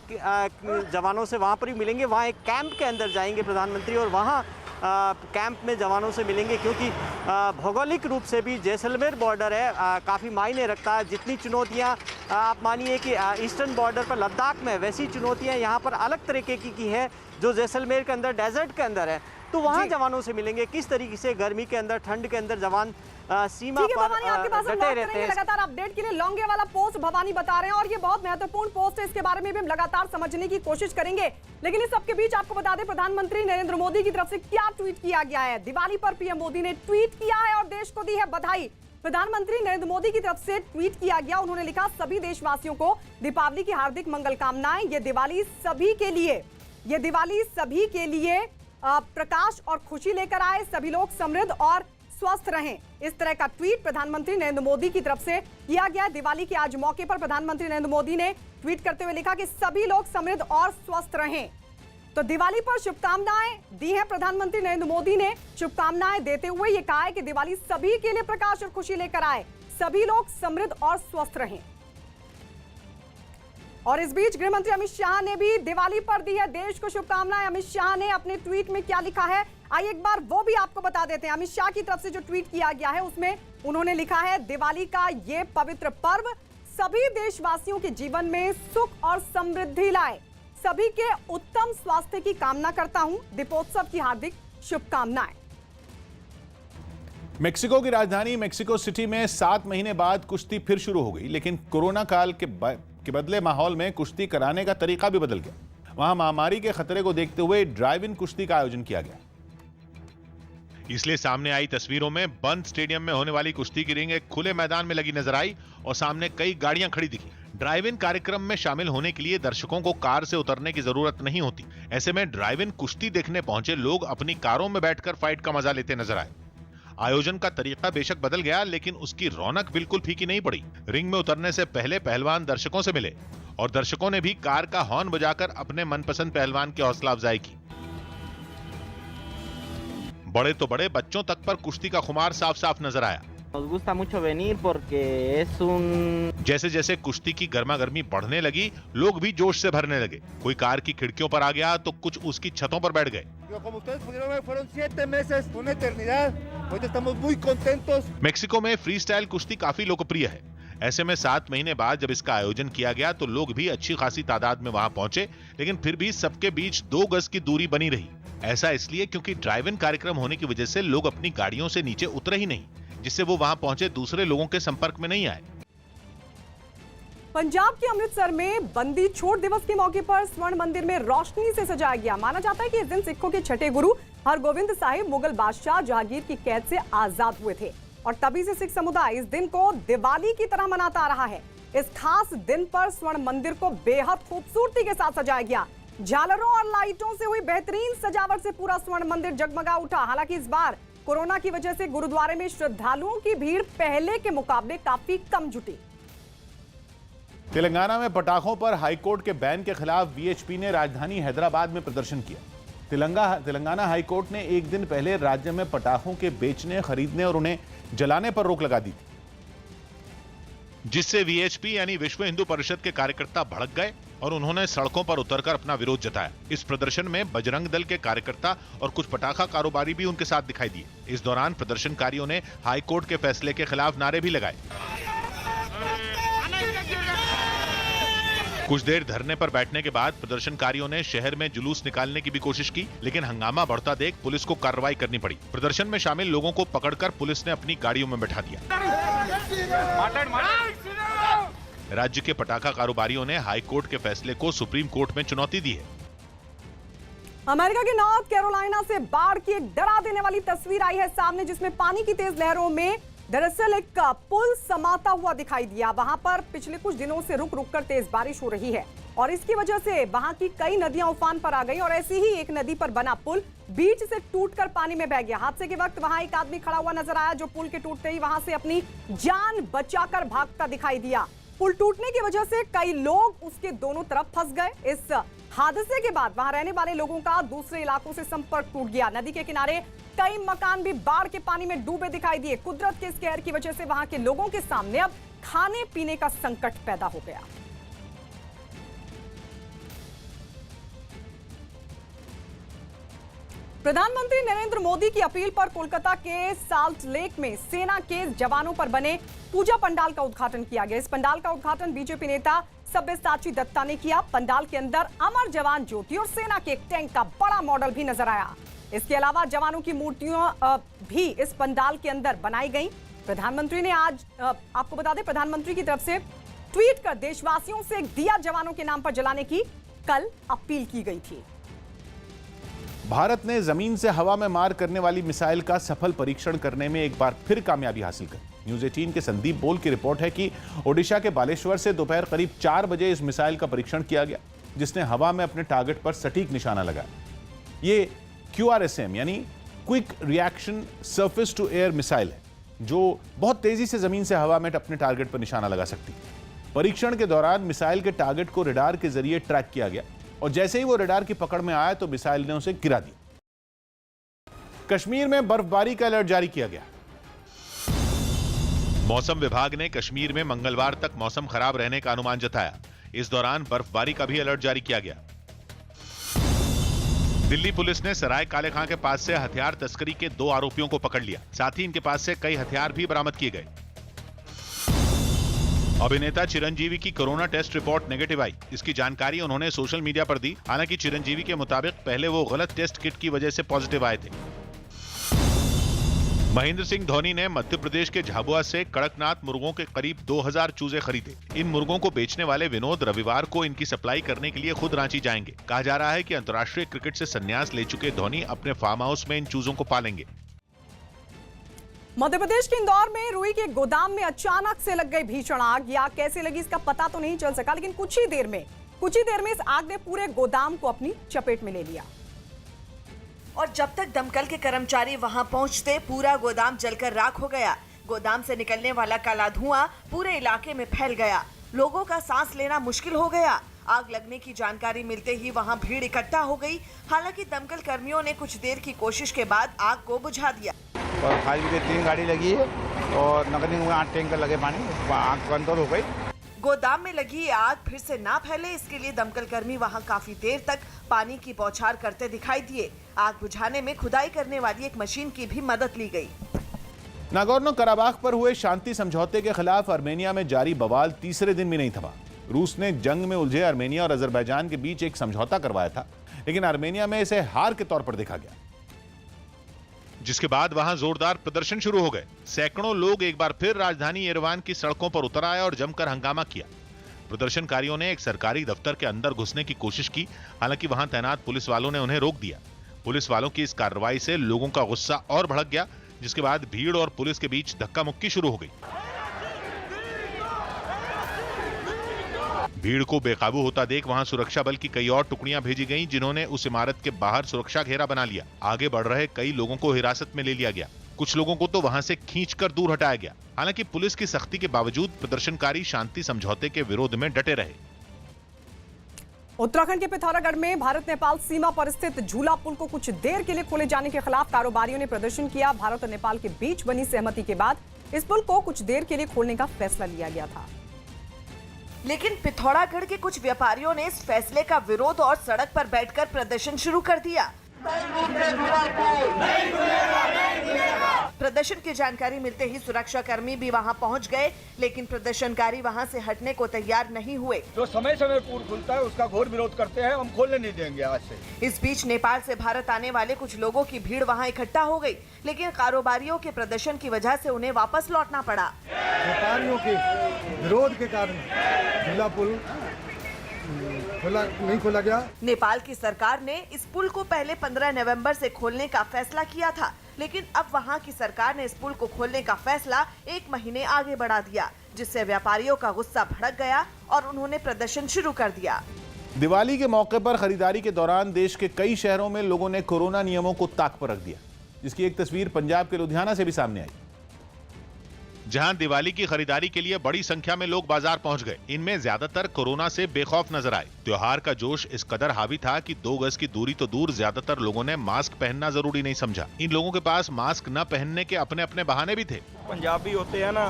जवानों से वहाँ पर ही मिलेंगे। वहाँ एक कैंप के अंदर जाएंगे प्रधानमंत्री और वहाँ कैंप में जवानों से मिलेंगे, क्योंकि भौगोलिक रूप से भी जैसलमेर बॉर्डर है, काफ़ी मायने रखता है। जितनी चुनौतियाँ आप मानिए कि ईस्टर्न बॉर्डर पर लद्दाख में, वैसी चुनौतियाँ यहाँ पर अलग तरीके की है जो जैसलमेर के अंदर डेजर्ट के अंदर है। तो वहाँ जवानों से मिलेंगे किस तरीके से गर्मी के अंदर, ठंड के अंदर जवान सीमा पर डटे रहते हैं। लगातार अपडेट के लिए लोंगेवाला पोस्ट भवानी बता रहे हैं और ये बहुत महत्वपूर्ण पोस्ट है, इसके बारे में भी हम लगातार समझने की कोशिश करेंगे। लेकिन इस सबके बीच आपको बता दें प्रधानमंत्री नरेंद्र मोदी की तरफ से क्या ट्वीट किया गया है। दिवाली पर पीएम मोदी ने ट्वीट किया है और देश को दी है बधाई। प्रधानमंत्री नरेंद्र मोदी की तरफ से ट्वीट किया गया, उन्होंने लिखा, सभी देशवासियों को दीपावली की हार्दिक मंगल कामनाएं। ये दिवाली सभी के लिए प्रकाश और खुशी लेकर आए, सभी लोग समृद्ध और स्वस्थ रहें। इस तरह का ट्वीट प्रधानमंत्री नरेंद्र मोदी की तरफ से किया गया। दिवाली के आज मौके पर प्रधानमंत्री नरेंद्र मोदी ने ट्वीट करते हुए लिखा कि सभी लोग समृद्ध और स्वस्थ रहें। तो दिवाली पर शुभकामनाएं दी हैं प्रधानमंत्री नरेंद्र मोदी ने। शुभकामनाएं देते हुए ये कहा है कि दिवाली सभी के लिए प्रकाश और खुशी लेकर आए, सभी लोग समृद्ध और स्वस्थ रहें। और इस बीच गृह मंत्री अमित शाह ने भी दिवाली पर दी है देश को शुभकामनाएं। अमित शाह ने अपने ट्वीट में क्या लिखा है, आइए एक बार वो भी आपको बता देते हैं। अमित शाह की तरफ से जो ट्वीट किया गया है उसमें उन्होंने लिखा है, दिवाली का ये पवित्र पर्व सभी देशवासियों के जीवन में सुख और समृद्धि लाए, सभी के उत्तम स्वास्थ्य की कामना करता हूं, दीपोत्सव की हार्दिक शुभकामनाएं। मेक्सिको की राजधानी मेक्सिको सिटी में 7 महीने बाद कुश्ती फिर शुरू हो गई, लेकिन कोरोना काल के बदले माहौल में कुश्ती कराने का तरीका भी बदल गया। वहां महामारी के खतरे को देखते हुए ड्राइव इन कुश्ती का आयोजन किया गया। इसलिए सामने आई तस्वीरों में बंद स्टेडियम में होने वाली कुश्ती की रिंग एक खुले मैदान में लगी नजर आई और सामने कई गाड़ियां खड़ी दिखी। ड्राइव इन कार्यक्रम में शामिल होने के लिए दर्शकों को कार से उतरने की जरूरत नहीं होती। ऐसे में ड्राइव इन कुश्ती देखने पहुंचे लोग अपनी कारों में बैठकर फाइट का मजा लेते नजर आए। आयोजन का तरीका बेशक बदल गया, लेकिन उसकी रौनक बिल्कुल फीकी नहीं पड़ी। रिंग में उतरने से पहले पहलवान दर्शकों से मिले और दर्शकों ने भी कार का हॉर्न बजाकर अपने मनपसंद पहलवान की हौसला अफजाई की। बड़े तो बड़े, बच्चों तक पर कुश्ती का खुमार साफ साफ नजर आया। जैसे जैसे कुश्ती की गर्मागर्मी बढ़ने लगी, लोग भी जोश से भरने लगे। कोई कार की खिड़कियों पर आ गया तो कुछ उसकी छतों पर बैठ गए। मेक्सिको में फ्री स्टाइल कुश्ती काफी लोकप्रिय है। ऐसे में 7 महीने बाद जब इसका आयोजन किया गया तो लोग भी अच्छी खासी तादाद में वहां पहुंचे, लेकिन फिर भी सबके बीच 2 गज की दूरी बनी रही। ऐसा इसलिए क्योंकि ड्राइव इन कार्यक्रम होने की वजह से लोग अपनी गाड़ियों से नीचे उतरे ही नहीं, जिससे वो वहां पहुंचे दूसरे लोगों के संपर्क में नहीं आए। पंजाब के अमृतसर में बंदी छोड़ दिवस के मौके पर स्वर्ण मंदिर में रोशनी से सजाया गया। माना जाता है कि इस दिन सिखों के छठे गुरु हरगोविंद साहिब मुगल बादशाह जहांगीर की कैद से आजाद हुए थे और तभी से सिख समुदाय इस दिन को दिवाली की तरह मनाता आ रहा है। इस खास दिन पर स्वर्ण मंदिर को बेहद खूबसूरती के साथ सजाया गया। झालरों और लाइटों से हुई बेहतरीन सजावट से पूरा स्वर्ण मंदिर जगमगा उठा। हालांकि इस बार कोरोना की वजह से गुरुद्वारे में श्रद्धालुओं की भीड़ पहले के मुकाबले काफी कम जुटी। तेलंगाना में पटाखों पर हाईकोर्ट के बैन के खिलाफ वीएचपी ने राजधानी हैदराबाद में प्रदर्शन किया। तेलंगाना हाईकोर्ट ने एक दिन पहले राज्य में पटाखों के बेचने, खरीदने और उन्हें जलाने पर रोक लगा दी थी, जिससे वीएचपी यानी विश्व हिंदू परिषद के कार्यकर्ता भड़क गए और उन्होंने सड़कों पर उतरकर अपना विरोध जताया। इस प्रदर्शन में बजरंग दल के कार्यकर्ता और कुछ पटाखा कारोबारी भी उनके साथ दिखाई दिए। इस दौरान प्रदर्शनकारियों ने हाईकोर्ट के फैसले के खिलाफ नारे भी लगाए। कुछ देर धरने पर बैठने के बाद प्रदर्शनकारियों ने शहर में जुलूस निकालने की भी कोशिश की, लेकिन हंगामा बढ़ता देख पुलिस को कार्रवाई करनी पड़ी। प्रदर्शन में शामिल लोगों को पकड़कर पुलिस ने अपनी गाड़ियों में बैठा दिया। राज्य के पटाखा कारोबारियों ने हाईकोर्ट के फैसले को सुप्रीम कोर्ट में चुनौती दी है। अमेरिका के नॉर्थ कैरोलिना से बाढ़ की एक डरा देने वाली तस्वीर आई है सामने, जिसमें पानी की तेज लहरों में दरअसल एक पुल समाता हुआ दिखाई दिया। वहां पर पिछले कुछ दिनों से रुक रुक कर तेज बारिश हो रही है और इसकी वजह से वहां की कई नदियां उफान पर आ गई और ऐसी ही एक नदी पर बना पुल बीच से टूटकर पानी में बह गया। हादसे के वक्त वहां एक आदमी खड़ा हुआ नजर आया, जो पुल के टूटते ही वहां से अपनी जान बचाकर भागता दिखाई दिया। पुल टूटने की वजह से कई लोग उसके दोनों तरफ फंस गए। इस हादसे के बाद वहां रहने वाले लोगों का दूसरे इलाकों से संपर्क टूट गया। नदी के किनारे कई मकान भी बाढ़ के पानी में डूबे दिखाई दिए। कुदरत के इस कहर की वजह से वहां के लोगों के सामने अब खाने पीने का संकट पैदा हो गया। प्रधानमंत्री नरेंद्र मोदी की अपील पर कोलकाता के साल्ट लेक में सेना के जवानों पर बने पूजा पंडाल का उद्घाटन किया गया। इस पंडाल का उद्घाटन बीजेपी नेता सब्यसाची दत्ता ने किया। पंडाल के अंदर अमर जवान ज्योति और सेना के एक टैंक का बड़ा मॉडल भी नजर आया। इसके अलावा जवानों की मूर्तियां भी इस पंडाल के अंदर बनाई गई। प्रधानमंत्री ने आज आपको बता दें, प्रधानमंत्री की तरफ से ट्वीट कर देशवासियों से दिया जवानों के नाम पर जलाने की कल अपील की गई थी। भारत ने जमीन से हवा में मार करने वाली मिसाइल का सफल परीक्षण करने में एक बार फिर कामयाबी हासिल कर। न्यूज़ 18 के संदीप बोल की रिपोर्ट है कि ओडिशा के बालेश्वर से दोपहर करीब 4 बजे इस मिसाइल का परीक्षण किया गया, जिसने हवा में अपने टारगेट पर सटीक निशाना लगाया। ये QRSM यानी quick reaction surface to air missile है, जो बहुत तेजी से जमीन से हवा में अपने टारगेट पर निशाना लगा सकती है। परीक्षण के दौरान मिसाइल के टारगेट को रडार के जरिए ट्रैक किया गया और जैसे ही वो रडार की पकड़ में आया तो मिसाइल ने उसे गिरा दिया। कश्मीर में बर्फबारी का अलर्ट जारी किया गया। मौसम विभाग ने कश्मीर में मंगलवार तक मौसम खराब रहने का अनुमान जताया। इस दौरान बर्फबारी का भी अलर्ट जारी किया गया। दिल्ली पुलिस ने सराय काले खां के पास से हथियार तस्करी के 2 आरोपियों को पकड़ लिया। साथ ही इनके पास से कई हथियार भी बरामद किए गए। अभिनेता चिरंजीवी की कोरोना टेस्ट रिपोर्ट नेगेटिव आई। इसकी जानकारी उन्होंने सोशल मीडिया पर दी। हालांकि चिरंजीवी के मुताबिक पहले वो गलत टेस्ट किट की वजह से पॉजिटिव आए थे। महेंद्र सिंह धोनी ने मध्य प्रदेश के झाबुआ से कड़कनाथ मुर्गों के करीब 2000 चूजे खरीदे। इन मुर्गों को बेचने वाले विनोद रविवार को इनकी सप्लाई करने के लिए खुद रांची जाएंगे। कहा जा रहा है कि अंतर्राष्ट्रीय क्रिकेट से संन्यास ले चुके धोनी अपने फार्म हाउस में इन चूजों को पालेंगे। मध्य प्रदेश के इंदौर में रुई के गोदाम में अचानक से लग गई भीषण आग। ये आग कैसे लगी इसका पता तो नहीं चल सका, लेकिन कुछ ही देर में इस आग ने पूरे गोदाम को अपनी चपेट में ले लिया। और जब तक दमकल के कर्मचारी वहां पहुंचते पूरा गोदाम जलकर राख हो गया। गोदाम से निकलने वाला काला धुआं पूरे इलाके में फैल गया। लोगों का सांस लेना मुश्किल हो गया। आग लगने की जानकारी मिलते ही वहां भीड़ इकट्ठा हो गई। हालांकि दमकल कर्मियों ने कुछ देर की कोशिश के बाद आग को बुझा दिया। और फायर ब्रिगेड 3 गाड़ी लगी है और नगर निगम में 8 टैंकर लगे पानी, आग कंट्रोल हो गई। गोदाम में लगी आग फिर से ना फैले, इसके लिए दमकल कर्मी वहां काफी देर तक पानी की बौछार करते दिखाई दिए। आग बुझाने में खुदाई करने वाली एक मशीन की भी मदद ली गई। नागोर्नो कराबाख पर हुए शांति समझौते के खिलाफ आर्मेनिया में जारी बवाल तीसरे दिन भी नहीं थमा। रूस ने जंग में उलझे आर्मेनिया और अजरबैजान के बीच एक समझौता करवाया था, लेकिन आर्मेनिया में इसे हार के तौर पर देखा गया, जिसके बाद वहां जोरदार प्रदर्शन शुरू हो गए। सैकड़ों लोग एक बार फिर राजधानी येरेवान की सड़कों पर उतर आए और जमकर हंगामा किया। प्रदर्शनकारियों ने एक सरकारी दफ्तर के अंदर घुसने की कोशिश की, हालांकि वहां तैनात पुलिस वालों ने उन्हें रोक दिया। पुलिस वालों की इस कार्रवाई से लोगों का गुस्सा और भड़क गया, जिसके बाद भीड़ और पुलिस के बीच धक्का मुक्की शुरू हो गई। भीड़ को बेकाबू होता देख वहां सुरक्षा बल की कई और टुकड़ियां भेजी गईं, जिन्होंने उस इमारत के बाहर सुरक्षा घेरा बना लिया। आगे बढ़ रहे कई लोगों को हिरासत में ले लिया गया। कुछ लोगों को तो वहां से खींचकर दूर हटाया गया। हालांकि पुलिस की सख्ती के बावजूद प्रदर्शनकारी शांति समझौते के विरोध में डटे रहे। उत्तराखंड के पिथौरागढ़ में भारत नेपाल सीमा पर स्थित झूला पुल को कुछ देर के लिए खोले जाने के खिलाफ कारोबारियों ने प्रदर्शन किया। भारत और नेपाल के बीच बनी सहमति के बाद इस पुल को कुछ देर के लिए खोलने का फैसला लिया गया था, लेकिन पिथौरागढ़ के कुछ व्यापारियों ने इस फैसले का विरोध और सड़क पर बैठकर प्रदर्शन शुरू कर दिया। प्रदर्शन की जानकारी मिलते ही सुरक्षा कर्मी भी वहां पहुंच गए, लेकिन प्रदर्शनकारी वहां से हटने को तैयार नहीं हुए। जो समय समय पुल खुलता है उसका घोर विरोध करते हैं, हम खोलने नहीं देंगे आज से। इस बीच नेपाल से भारत आने वाले कुछ लोगों की भीड़ वहां इकट्ठा हो गई, लेकिन कारोबारियों के प्रदर्शन की वजह से उन्हें वापस लौटना पड़ा। व्यापारियों के विरोध के कारण झूला पुल नहीं खोला गया। नेपाल की सरकार ने इस पुल को पहले 15 नवंबर से खोलने का फैसला किया था, लेकिन अब वहां की सरकार ने इस पुल को खोलने का फैसला 1 महीने आगे बढ़ा दिया, जिससे व्यापारियों का गुस्सा भड़क गया और उन्होंने प्रदर्शन शुरू कर दिया। दिवाली के मौके पर खरीदारी के दौरान देश के कई शहरों में लोगों ने कोरोना नियमों को ताक पर रख दिया, जिसकी एक तस्वीर पंजाब के लुधियाना से भी सामने आई, जहां दिवाली की खरीदारी के लिए बड़ी संख्या में लोग बाजार पहुंच गए। इनमें ज्यादातर कोरोना से बेखौफ नजर आए। त्योहार का जोश इस कदर हावी था कि 2 गज की दूरी तो दूर, ज्यादातर लोगों ने मास्क पहनना जरूरी नहीं समझा। इन लोगों के पास मास्क न पहनने के अपने अपने बहाने भी थे। पंजाबी होते हैं ना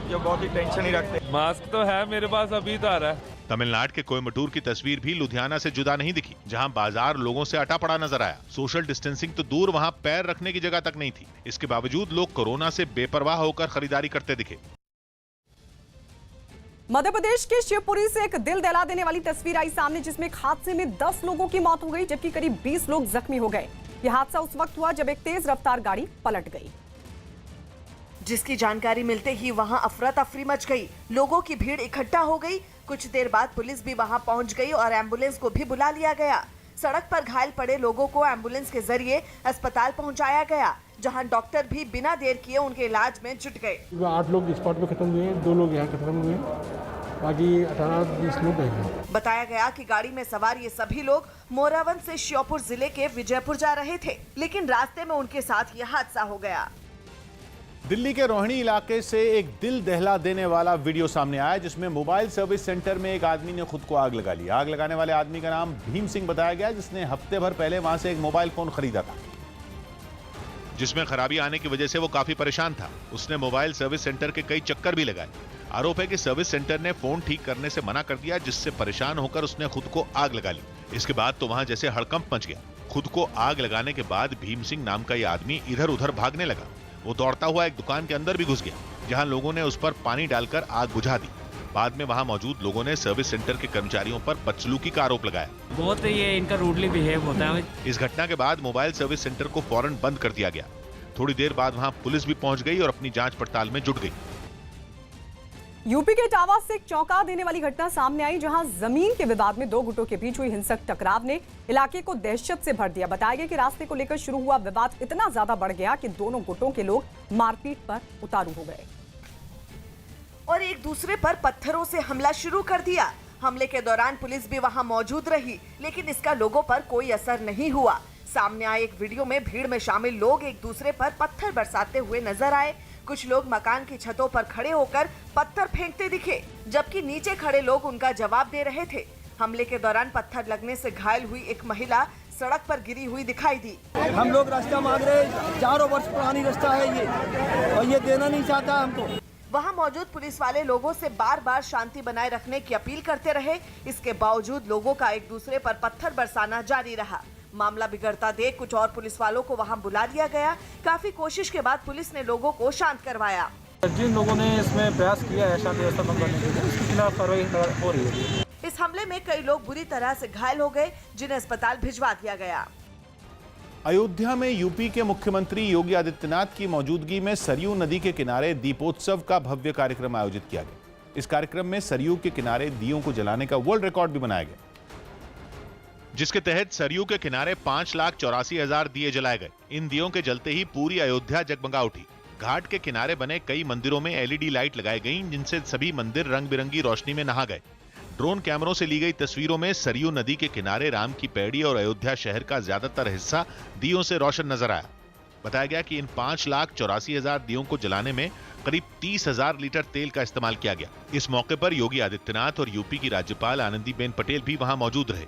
जो बहुत ही टेंशन ही रखते। मास्क तो है मेरे पास, अभी तो आ रहा है। तमिलनाडु के कोयम्बटूर की तस्वीर भी लुधियाना से जुदा नहीं दिखी, जहां बाजार लोगों से अटा पड़ा नजर आया। सोशल डिस्टेंसिंग तो दूर, वहां पैर रखने की जगह तक नहीं थी। इसके बावजूद लोग कोरोना से बेपरवाह होकर खरीदारी करते दिखे। मध्य प्रदेश के शिवपुरी से एक दिल दहला देने वाली तस्वीर आई सामने, जिसमें एक हादसे में 10 लोगों की मौत हो गई, जबकि करीब 20 लोग जख्मी हो गए। यह हादसा उस वक्त हुआ जब एक तेज रफ्तार गाड़ी पलट गई, जिसकी जानकारी मिलते ही वहां अफरा तफरी मच गई। लोगों की भीड़ इकट्ठा हो गई। कुछ देर बाद पुलिस भी वहां पहुंच गई और एम्बुलेंस को भी बुला लिया गया। सड़क पर घायल पड़े लोगों को एम्बुलेंस के जरिए अस्पताल पहुंचाया गया, जहां डॉक्टर भी बिना देर किए उनके इलाज में जुट गए। 8 लोग स्पॉट पे खत्म हुए हैं, 2 लोग यहाँ खत्म हुए हैं, बाकी 18-20 लोग हैं। बताया गया कि गाड़ी में सवार ये सभी लोग मोरावन से श्योपुर जिले के विजयपुर जा रहे थे, लेकिन रास्ते में उनके साथ ये हादसा हो गया। दिल्ली के रोहिणी इलाके से एक दिल दहला देने वाला वीडियो सामने आया, जिसमें मोबाइल सर्विस सेंटर में एक आदमी ने खुद को आग लगा ली। आग लगाने वाले आदमी का नाम भीम सिंह बताया गया, जिसने हफ्ते भर पहले वहां से एक मोबाइल फोन खरीदा था, जिसमें खराबी आने की वजह से वो काफी परेशान था। उसने मोबाइल सर्विस सेंटर के कई चक्कर भी लगाए। आरोप है कि सर्विस सेंटर ने फोन ठीक करने से मना कर दिया, जिससे परेशान होकर उसने खुद को आग लगा ली। इसके बाद तो वहां जैसे हड़कंप मच गया। खुद को आग लगाने के बाद भीम सिंह नाम का यह आदमी इधर उधर भागने लगा। वो दौड़ता हुआ एक दुकान के अंदर भी घुस गया, जहां लोगों ने उस पर पानी डालकर आग बुझा दी। बाद में वहां मौजूद लोगों ने सर्विस सेंटर के कर्मचारियों पर बदसलूकी का आरोप लगाया। बहुत ये इनका रूडली बिहेव होता है। इस घटना के बाद मोबाइल सर्विस सेंटर को फौरन बंद कर दिया गया। थोड़ी देर बाद वहां पुलिस भी पहुंच गई और अपनी जांच पड़ताल में जुट गई। यूपी के इटावा से एक चौंका देने वाली घटना सामने आई, जहां जमीन के विवाद में दो गुटों के बीच हुई हिंसक टकराव ने इलाके को दहशत से भर दिया। बताया गया कि रास्ते को लेकर शुरू हुआ विवाद इतना ज्यादा बढ़ गया कि दोनों गुटों के लोग मारपीट पर उतारू हो गए और एक दूसरे पर पत्थरों से हमला शुरू कर दिया। हमले के दौरान पुलिस भी वहां मौजूद रही, लेकिन इसका लोगों पर कोई असर नहीं हुआ। सामने आए एक वीडियो में भीड़ में शामिल लोग एक दूसरे पर पत्थर बरसाते हुए नजर आए। कुछ लोग मकान की छतों पर खड़े होकर पत्थर फेंकते दिखे, जबकि नीचे खड़े लोग उनका जवाब दे रहे थे। हमले के दौरान पत्थर लगने से घायल हुई एक महिला सड़क पर गिरी हुई दिखाई दी। हम लोग रास्ता मांग रहे हैं, 4 वर्ष पुरानी रास्ता है ये, और ये देना नहीं चाहता हमको। वहां मौजूद पुलिस वाले लोगों से बार-बार शांति बनाए रखने की अपील करते रहे। इसके बावजूद लोगों का एक दूसरे पर पत्थर बरसाना जारी रहा। मामला बिगड़ता देख कुछ और पुलिस वालों को वहां बुला लिया गया। काफी कोशिश के बाद पुलिस ने लोगों को शांत करवाया। जिन लोगों ने इसमें प्रयास किया है शांति व्यवस्था भंग करने के लिए, उसके खिलाफ कार्रवाई हो रही है। इस हमले में कई लोग बुरी तरह से घायल हो गए, जिन्हें अस्पताल भिजवा दिया गया। अयोध्या में यूपी के मुख्यमंत्री योगी आदित्यनाथ की मौजूदगी में सरयू नदी के किनारे दीपोत्सव का भव्य कार्यक्रम आयोजित किया गया। इस कार्यक्रम में सरयू के किनारे दीयों को जलाने का वर्ल्ड रिकॉर्ड भी बनाया गया, जिसके तहत सरयू के किनारे 5,84,000 दिए जलाए गए। इन दियों के जलते ही पूरी अयोध्या जगमगा उठी। घाट के किनारे बने कई मंदिरों में LED लाइट लगाई गईं, जिनसे सभी मंदिर रंग बिरंगी रोशनी में नहा गए। ड्रोन कैमरों से ली गई तस्वीरों में सरयू नदी के किनारे राम की पैड़ी और अयोध्या शहर का ज्यादातर हिस्सा दियों से रोशन नजर आया। बताया गया कि इन 5,84,000 दियों को जलाने में करीब 30,000 लीटर तेल का इस्तेमाल किया गया। इस मौके पर योगी आदित्यनाथ और यूपी की राज्यपाल आनंदीबेन पटेल भी वहां मौजूद रहे।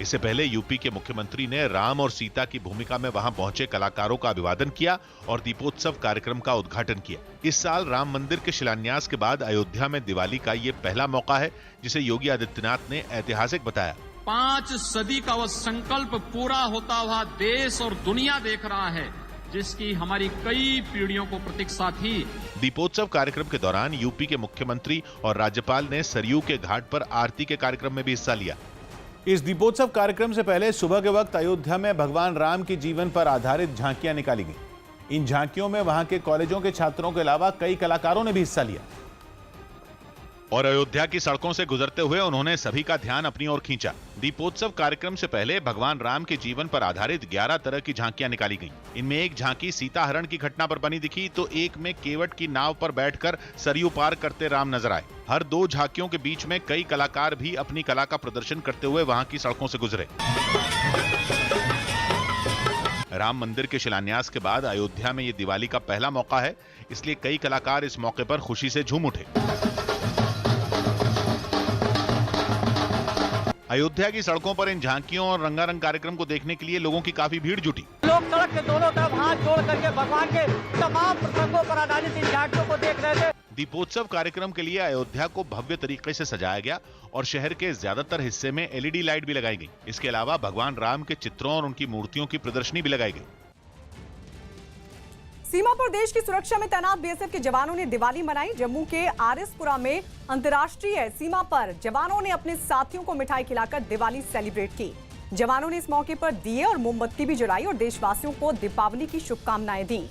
इससे पहले यूपी के मुख्यमंत्री ने राम और सीता की भूमिका में वहां पहुंचे कलाकारों का अभिवादन किया और दीपोत्सव कार्यक्रम का उद्घाटन किया। इस साल राम मंदिर के शिलान्यास के बाद अयोध्या में दिवाली का ये पहला मौका है, जिसे योगी आदित्यनाथ ने ऐतिहासिक बताया। 5 सदी का वह संकल्प पूरा होता हुआ देश और दुनिया देख रहा है, जिसकी हमारी कई पीढ़ियों को प्रतीक्षा थी। दीपोत्सव कार्यक्रम के दौरान यूपी के मुख्यमंत्री और राज्यपाल ने सरयू के घाट पर आरती के कार्यक्रम में भी हिस्सा लिया। इस दीपोत्सव कार्यक्रम से पहले सुबह के वक्त अयोध्या में भगवान राम के जीवन पर आधारित झांकियां निकाली गईं। इन झांकियों में वहां के कॉलेजों के छात्रों के अलावा कई कलाकारों ने भी हिस्सा लिया और अयोध्या की सड़कों से गुजरते हुए उन्होंने सभी का ध्यान अपनी ओर खींचा। दीपोत्सव कार्यक्रम से पहले भगवान राम के जीवन पर आधारित 11 तरह की झांकियां निकाली गईं। इनमें एक झांकी सीता हरण की घटना पर बनी दिखी, तो एक में केवट की नाव पर बैठकर सरयू पार करते राम नजर आए। हर 2 झांकियों के बीच में कई कलाकार भी अपनी कला का प्रदर्शन करते हुए वहां की सड़कों से गुजरे। राम मंदिर के शिलान्यास के बाद अयोध्या में ये दिवाली का पहला मौका है, इसलिए कई कलाकार इस मौके पर खुशी से झूम उठे। अयोध्या की सड़कों पर इन झांकियों और रंगारंग कार्यक्रम को देखने के लिए लोगों की काफी भीड़ जुटी। लोग सड़क के दोनों तरफ हाथ जोड़ करके भगवान के तमाम प्रसंगों पर आधारित इन झांकियों को देख रहे थे। दीपोत्सव कार्यक्रम के लिए अयोध्या को भव्य तरीके से सजाया गया और शहर के ज्यादातर हिस्से में LED लाइट भी लगाई गई। इसके अलावा भगवान राम के चित्रों और उनकी मूर्तियों की प्रदर्शनी भी लगाई गई। सीमा पर देश की सुरक्षा में तैनात BSF के जवानों ने दिवाली मनाई। जम्मू के RS-पुरा में अंतर्राष्ट्रीय सीमा पर जवानों ने अपने साथियों को मिठाई खिलाकर दिवाली सेलिब्रेट की। जवानों ने इस मौके पर दिए और मोमबत्ती भी जलाई और देशवासियों को दीपावली की शुभकामनाएं दी।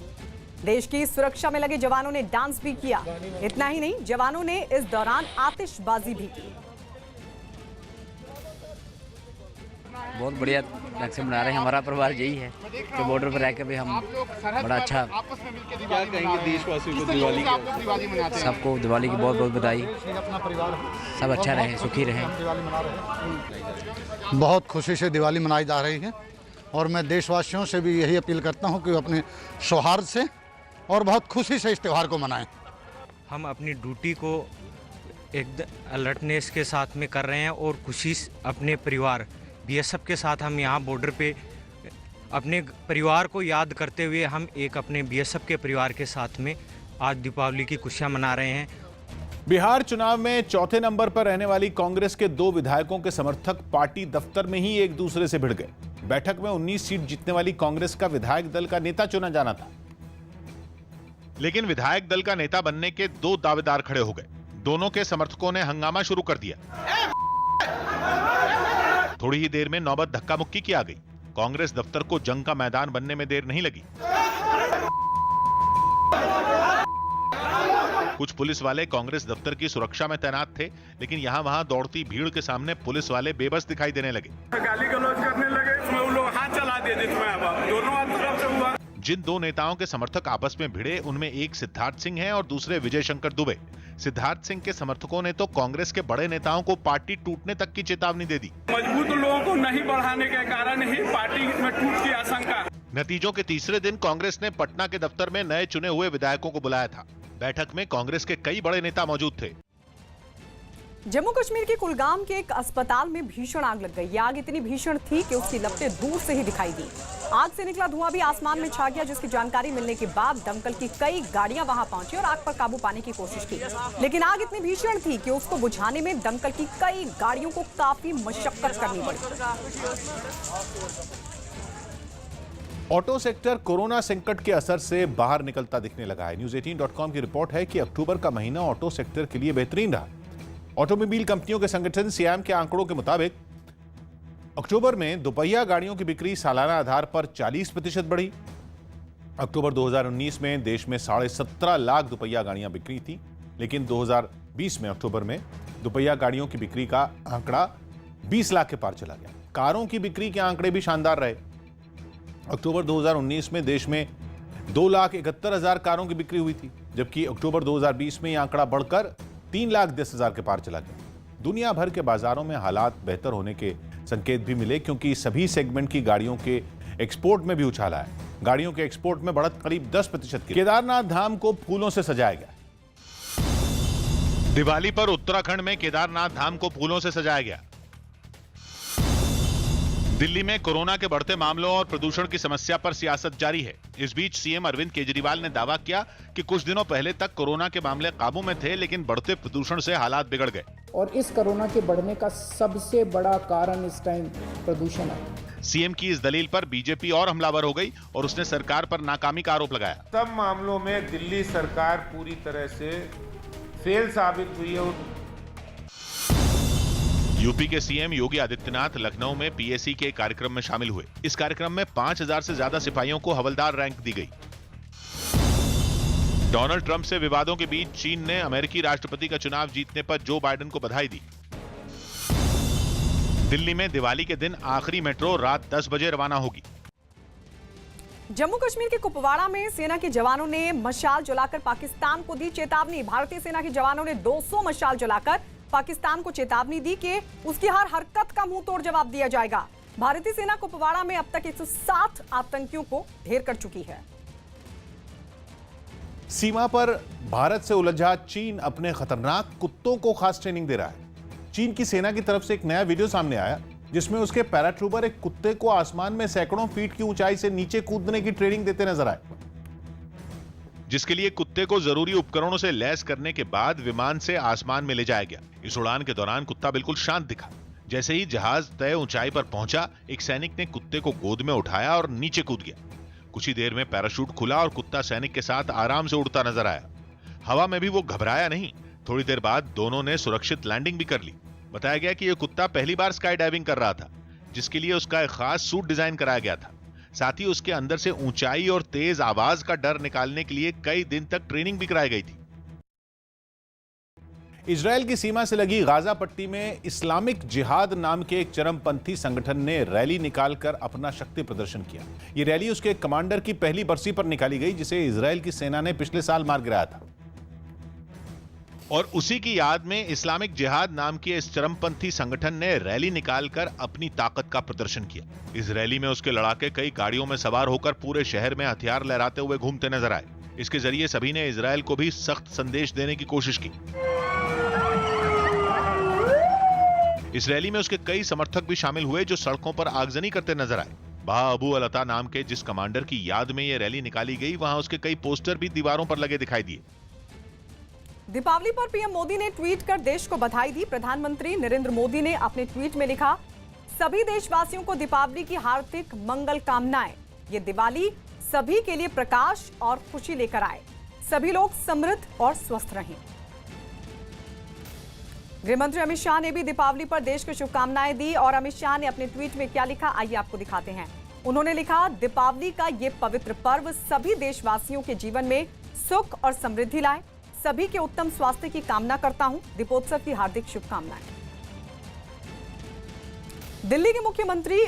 देश की सुरक्षा में लगे जवानों ने डांस भी किया। इतना ही नहीं, जवानों ने इस दौरान आतिशबाजी भी की। बहुत बढ़िया ढंग से मना रहे हैं। हमारा परिवार यही है कि बॉर्डर पर रहकर भी हम बड़ा अच्छा। क्या कहेंगे देशवासियों को दिवाली की? सबको दिवाली की बहुत बहुत बधाई। सब अच्छा रहे, सुखी रहे। बहुत खुशी से दिवाली मनाई जा रही है और मैं देशवासियों से भी यही अपील करता हूं कि अपने सौहार्द से और बहुत खुशी से इस त्यौहार को मनाएं। हम अपनी ड्यूटी को एक अलर्टनेस के साथ में कर रहे हैं और खुशी अपने परिवार BSF के साथ हम यहाँ बॉर्डर पे अपने परिवार को याद करते हुए हम एक अपने BSF के परिवार के साथ में आज दीपावली की खुशियाँ मना रहे हैं। बिहार चुनाव में चौथे नंबर पर रहने वाली कांग्रेस के 2 विधायकों के समर्थक पार्टी दफ्तर में ही एक दूसरे से भिड़ गए। बैठक में 19 सीट जीतने वाली कांग्रेस का विधायक दल का नेता चुना जाना था, लेकिन विधायक दल का नेता बनने के 2 दावेदार खड़े हो गए। दोनों के समर्थकों ने हंगामा शुरू कर दिया। थोड़ी ही देर में नौबत धक्का मुक्की की आ गई। कांग्रेस दफ्तर को जंग का मैदान बनने में देर नहीं लगी। कुछ पुलिस वाले कांग्रेस दफ्तर की सुरक्षा में तैनात थे, लेकिन यहाँ वहाँ दौड़ती भीड़ के सामने पुलिस वाले बेबस दिखाई देने लगे। गाली गलौज करने लगे, उसमें वो लोग हाथ चला दिए, जिसमें दोनों हाथ तरफ से हुआ। जिन दो नेताओं के समर्थक आपस में भिड़े, उनमें एक सिद्धार्थ सिंह है और दूसरे विजय शंकर दुबे। सिद्धार्थ सिंह के समर्थकों ने तो कांग्रेस के बड़े नेताओं को पार्टी टूटने तक की चेतावनी दे दी। मजबूत लोगों को नहीं बढ़ाने के कारण ही पार्टी में टूट की आशंका। नतीजों के तीसरे दिन कांग्रेस ने पटना के दफ्तर में नए चुने हुए विधायकों को बुलाया था। बैठक में कांग्रेस के कई बड़े नेता मौजूद थे। जम्मू कश्मीर के कुलगाम के एक अस्पताल में भीषण आग लग गई। ये आग इतनी भीषण थी कि उसकी लपटें दूर से ही दिखाई दी। आग से निकला धुआं भी आसमान में छा गया, जिसकी जानकारी मिलने के बाद दमकल की कई गाड़ियां वहां पहुंची और आग पर काबू पाने की कोशिश की, लेकिन आग इतनी भीषण थी कि उसको बुझाने में दमकल की कई गाड़ियों को काफी मशक्कत करनी पड़ी। ऑटो सेक्टर कोरोना संकट के असर से बाहर निकलता दिखने लगा है। News18.com की रिपोर्ट है कि अक्टूबर का महीना ऑटो सेक्टर के लिए बेहतरीन रहा। ऑटोमोबाइल कंपनियों के संगठन सियाम के आंकड़ों के मुताबिक अक्टूबर में दोपहिया गाड़ियों की बिक्री सालाना आधार पर 40% बढ़ी। अक्टूबर 2019 में देश में 17.5 लाख दोपहिया गाड़ियां बिक्री थी, लेकिन 2020 में अक्टूबर में दोपहिया गाड़ियों की बिक्री का आंकड़ा 20 लाख के पार चला गया। कारों की बिक्री के आंकड़े भी शानदार रहे। अक्टूबर 2019 में देश में 2,71,000 कारों की बिक्री हुई थी, जबकि अक्टूबर 2020 में यह आंकड़ा बढ़कर 3,10,000 के पार चला गया। दुनिया भर के बाजारों में हालात बेहतर होने के संकेत भी मिले, क्योंकि सभी सेगमेंट की गाड़ियों के एक्सपोर्ट में भी उछाल आया। गाड़ियों के एक्सपोर्ट में बढ़त करीब 10% की। केदारनाथ धाम को फूलों से सजाया गया। दिवाली पर उत्तराखंड में केदारनाथ धाम को फूलों से सजाया गया। दिल्ली में कोरोना के बढ़ते मामलों और प्रदूषण की समस्या पर सियासत जारी है। इस बीच सीएम अरविंद केजरीवाल ने दावा किया कि कुछ दिनों पहले तक कोरोना के मामले काबू में थे, लेकिन बढ़ते प्रदूषण से हालात बिगड़ गए। और इस कोरोना के बढ़ने का सबसे बड़ा कारण इस टाइम प्रदूषण है। सीएम की इस दलील पर बीजेपी और हमलावर हो गई और उसने सरकार पर नाकामी का आरोप लगाया। सब मामलों में दिल्ली सरकार पूरी तरह से फेल साबित हुई है। यूपी के सीएम योगी आदित्यनाथ लखनऊ में पीएसी के कार्यक्रम में शामिल हुए। इस कार्यक्रम में 5,000 से ज्यादा सिपाहियों को हवलदार रैंक दी गई। डोनाल्ड ट्रंप से विवादों के बीच चीन ने अमेरिकी राष्ट्रपति का चुनाव जीतने पर जो बाइडेन को बधाई दी। दिल्ली में दिवाली के दिन आखिरी मेट्रो रात 10 बजे रवाना होगी। जम्मू कश्मीर के कुपवाड़ा में सेना के जवानों ने मशाल जलाकर पाकिस्तान को दी चेतावनी। भारतीय सेना के जवानों ने 200 मशाल जलाकर पाकिस्तान को चेतावनी दी कि उसकी हर हरकत का मुंह तोड़ जवाब दिया जाएगा। भारतीय सेना कुपवाड़ा में अब तक 160 आतंकियों को ढेर कर चुकी है। सीमा पर भारत से उलझा चीन अपने खतरनाक कुत्तों को खास ट्रेनिंग दे रहा है। चीन की सेना की तरफ से एक नया वीडियो सामने आया, जिसमें उसके पैराट्रूपर एक कुत्ते को आसमान में सैकड़ों फीट की ऊंचाई से नीचे कूदने की ट्रेनिंग देते नजर आए, जिसके लिए कुत्ते को जरूरी उपकरणों से लैस करने के बाद विमान से आसमान में ले जाया गया। इस उड़ान के दौरान कुत्ता बिल्कुल शांत दिखा। जैसे ही जहाज तय ऊंचाई पर पहुंचा, एक सैनिक ने कुत्ते को गोद में उठाया और नीचे कूद गया। कुछ ही देर में पैराशूट खुला और कुत्ता सैनिक के साथ आराम से उड़ता नजर आया। हवा में भी वो घबराया नहीं। थोड़ी देर बाद दोनों ने सुरक्षित लैंडिंग भी कर ली। बताया गया कि यह कुत्ता पहली बार स्काई डाइविंग कर रहा था, जिसके लिए उसका एक खास सूट डिजाइन कराया गया था। साथ ही उसके अंदर से ऊंचाई और तेज आवाज का डर निकालने के लिए कई दिन तक ट्रेनिंग भी कराई गई थी। इजरायल की सीमा से लगी गाजा पट्टी में इस्लामिक जिहाद नाम के एक चरमपंथी संगठन ने रैली निकालकर अपना शक्ति प्रदर्शन किया। यह रैली उसके कमांडर की पहली बरसी पर निकाली गई, जिसे इजरायल की सेना ने पिछले साल मार गिराया था। और उसी की याद में इस्लामिक जिहाद नाम के इस चरमपंथी संगठन ने रैली निकालकर अपनी ताकत का प्रदर्शन किया। इस रैली में उसके लड़ाके कई गाड़ियों में सवार होकर पूरे शहर में हथियार लहराते हुए घूमते नजर आए। इसके जरिए सभी ने इजरायल को भी सख्त संदेश देने की कोशिश की। इस रैली में उसके कई समर्थक भी शामिल हुए, जो सड़कों पर आगजनी करते नजर आए। बाह अबू अल-अता नाम के जिस कमांडर की याद में यह रैली निकाली गई, वहां उसके कई पोस्टर भी दीवारों पर लगे दिखाई दिए। दीपावली पर पीएम मोदी ने ट्वीट कर देश को बधाई दी। प्रधानमंत्री नरेंद्र मोदी ने अपने ट्वीट में लिखा, सभी देशवासियों को दीपावली की हार्दिक मंगल कामनाएं। ये दिवाली सभी के लिए प्रकाश और खुशी लेकर आए। सभी लोग समृद्ध और स्वस्थ रहें। गृहमंत्री अमित शाह ने भी दीपावली पर देश को शुभकामनाएं दी और अमित शाह ने अपने ट्वीट में क्या लिखा, आइए आपको दिखाते हैं। उन्होंने लिखा, दीपावली का ये पवित्र पर्व सभी देशवासियों के जीवन में सुख और समृद्धि लाए। सभी के उत्तम स्वास्थ्य की कामना करता हूं। दीपोत्सव की हार्दिक शुभकामनाएं। दिल्ली के मुख्यमंत्री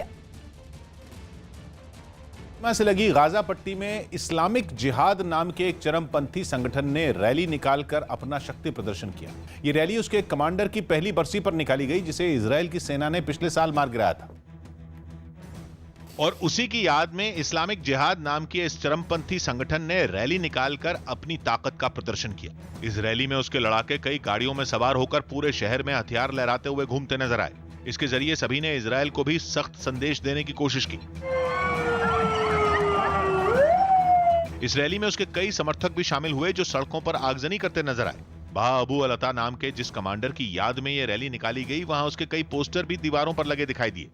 से लगी गाजा पट्टी में इस्लामिक जिहाद नाम के एक चरमपंथी संगठन ने रैली निकालकर अपना शक्ति प्रदर्शन किया। ये रैली उसके कमांडर की पहली बरसी पर निकाली गई, जिसे इजरायल की सेना ने पिछले साल मार गिराया था। और उसी की याद में इस्लामिक जिहाद नाम के इस चरमपंथी संगठन ने रैली निकालकर अपनी ताकत का प्रदर्शन किया। इस रैली में उसके लड़ाके कई गाड़ियों में सवार होकर पूरे शहर में हथियार लहराते हुए घूमते नजर आए। इसके जरिए सभी ने इजरायल को भी सख्त संदेश देने की कोशिश की। इस रैली में उसके कई समर्थक भी शामिल हुए, जो सड़कों पर आगजनी करते नजर आए। बाह अबू अल-अता नाम के जिस कमांडर की याद में यह रैली निकाली गई, वहां उसके कई पोस्टर भी दीवारों पर लगे दिखाई दिए।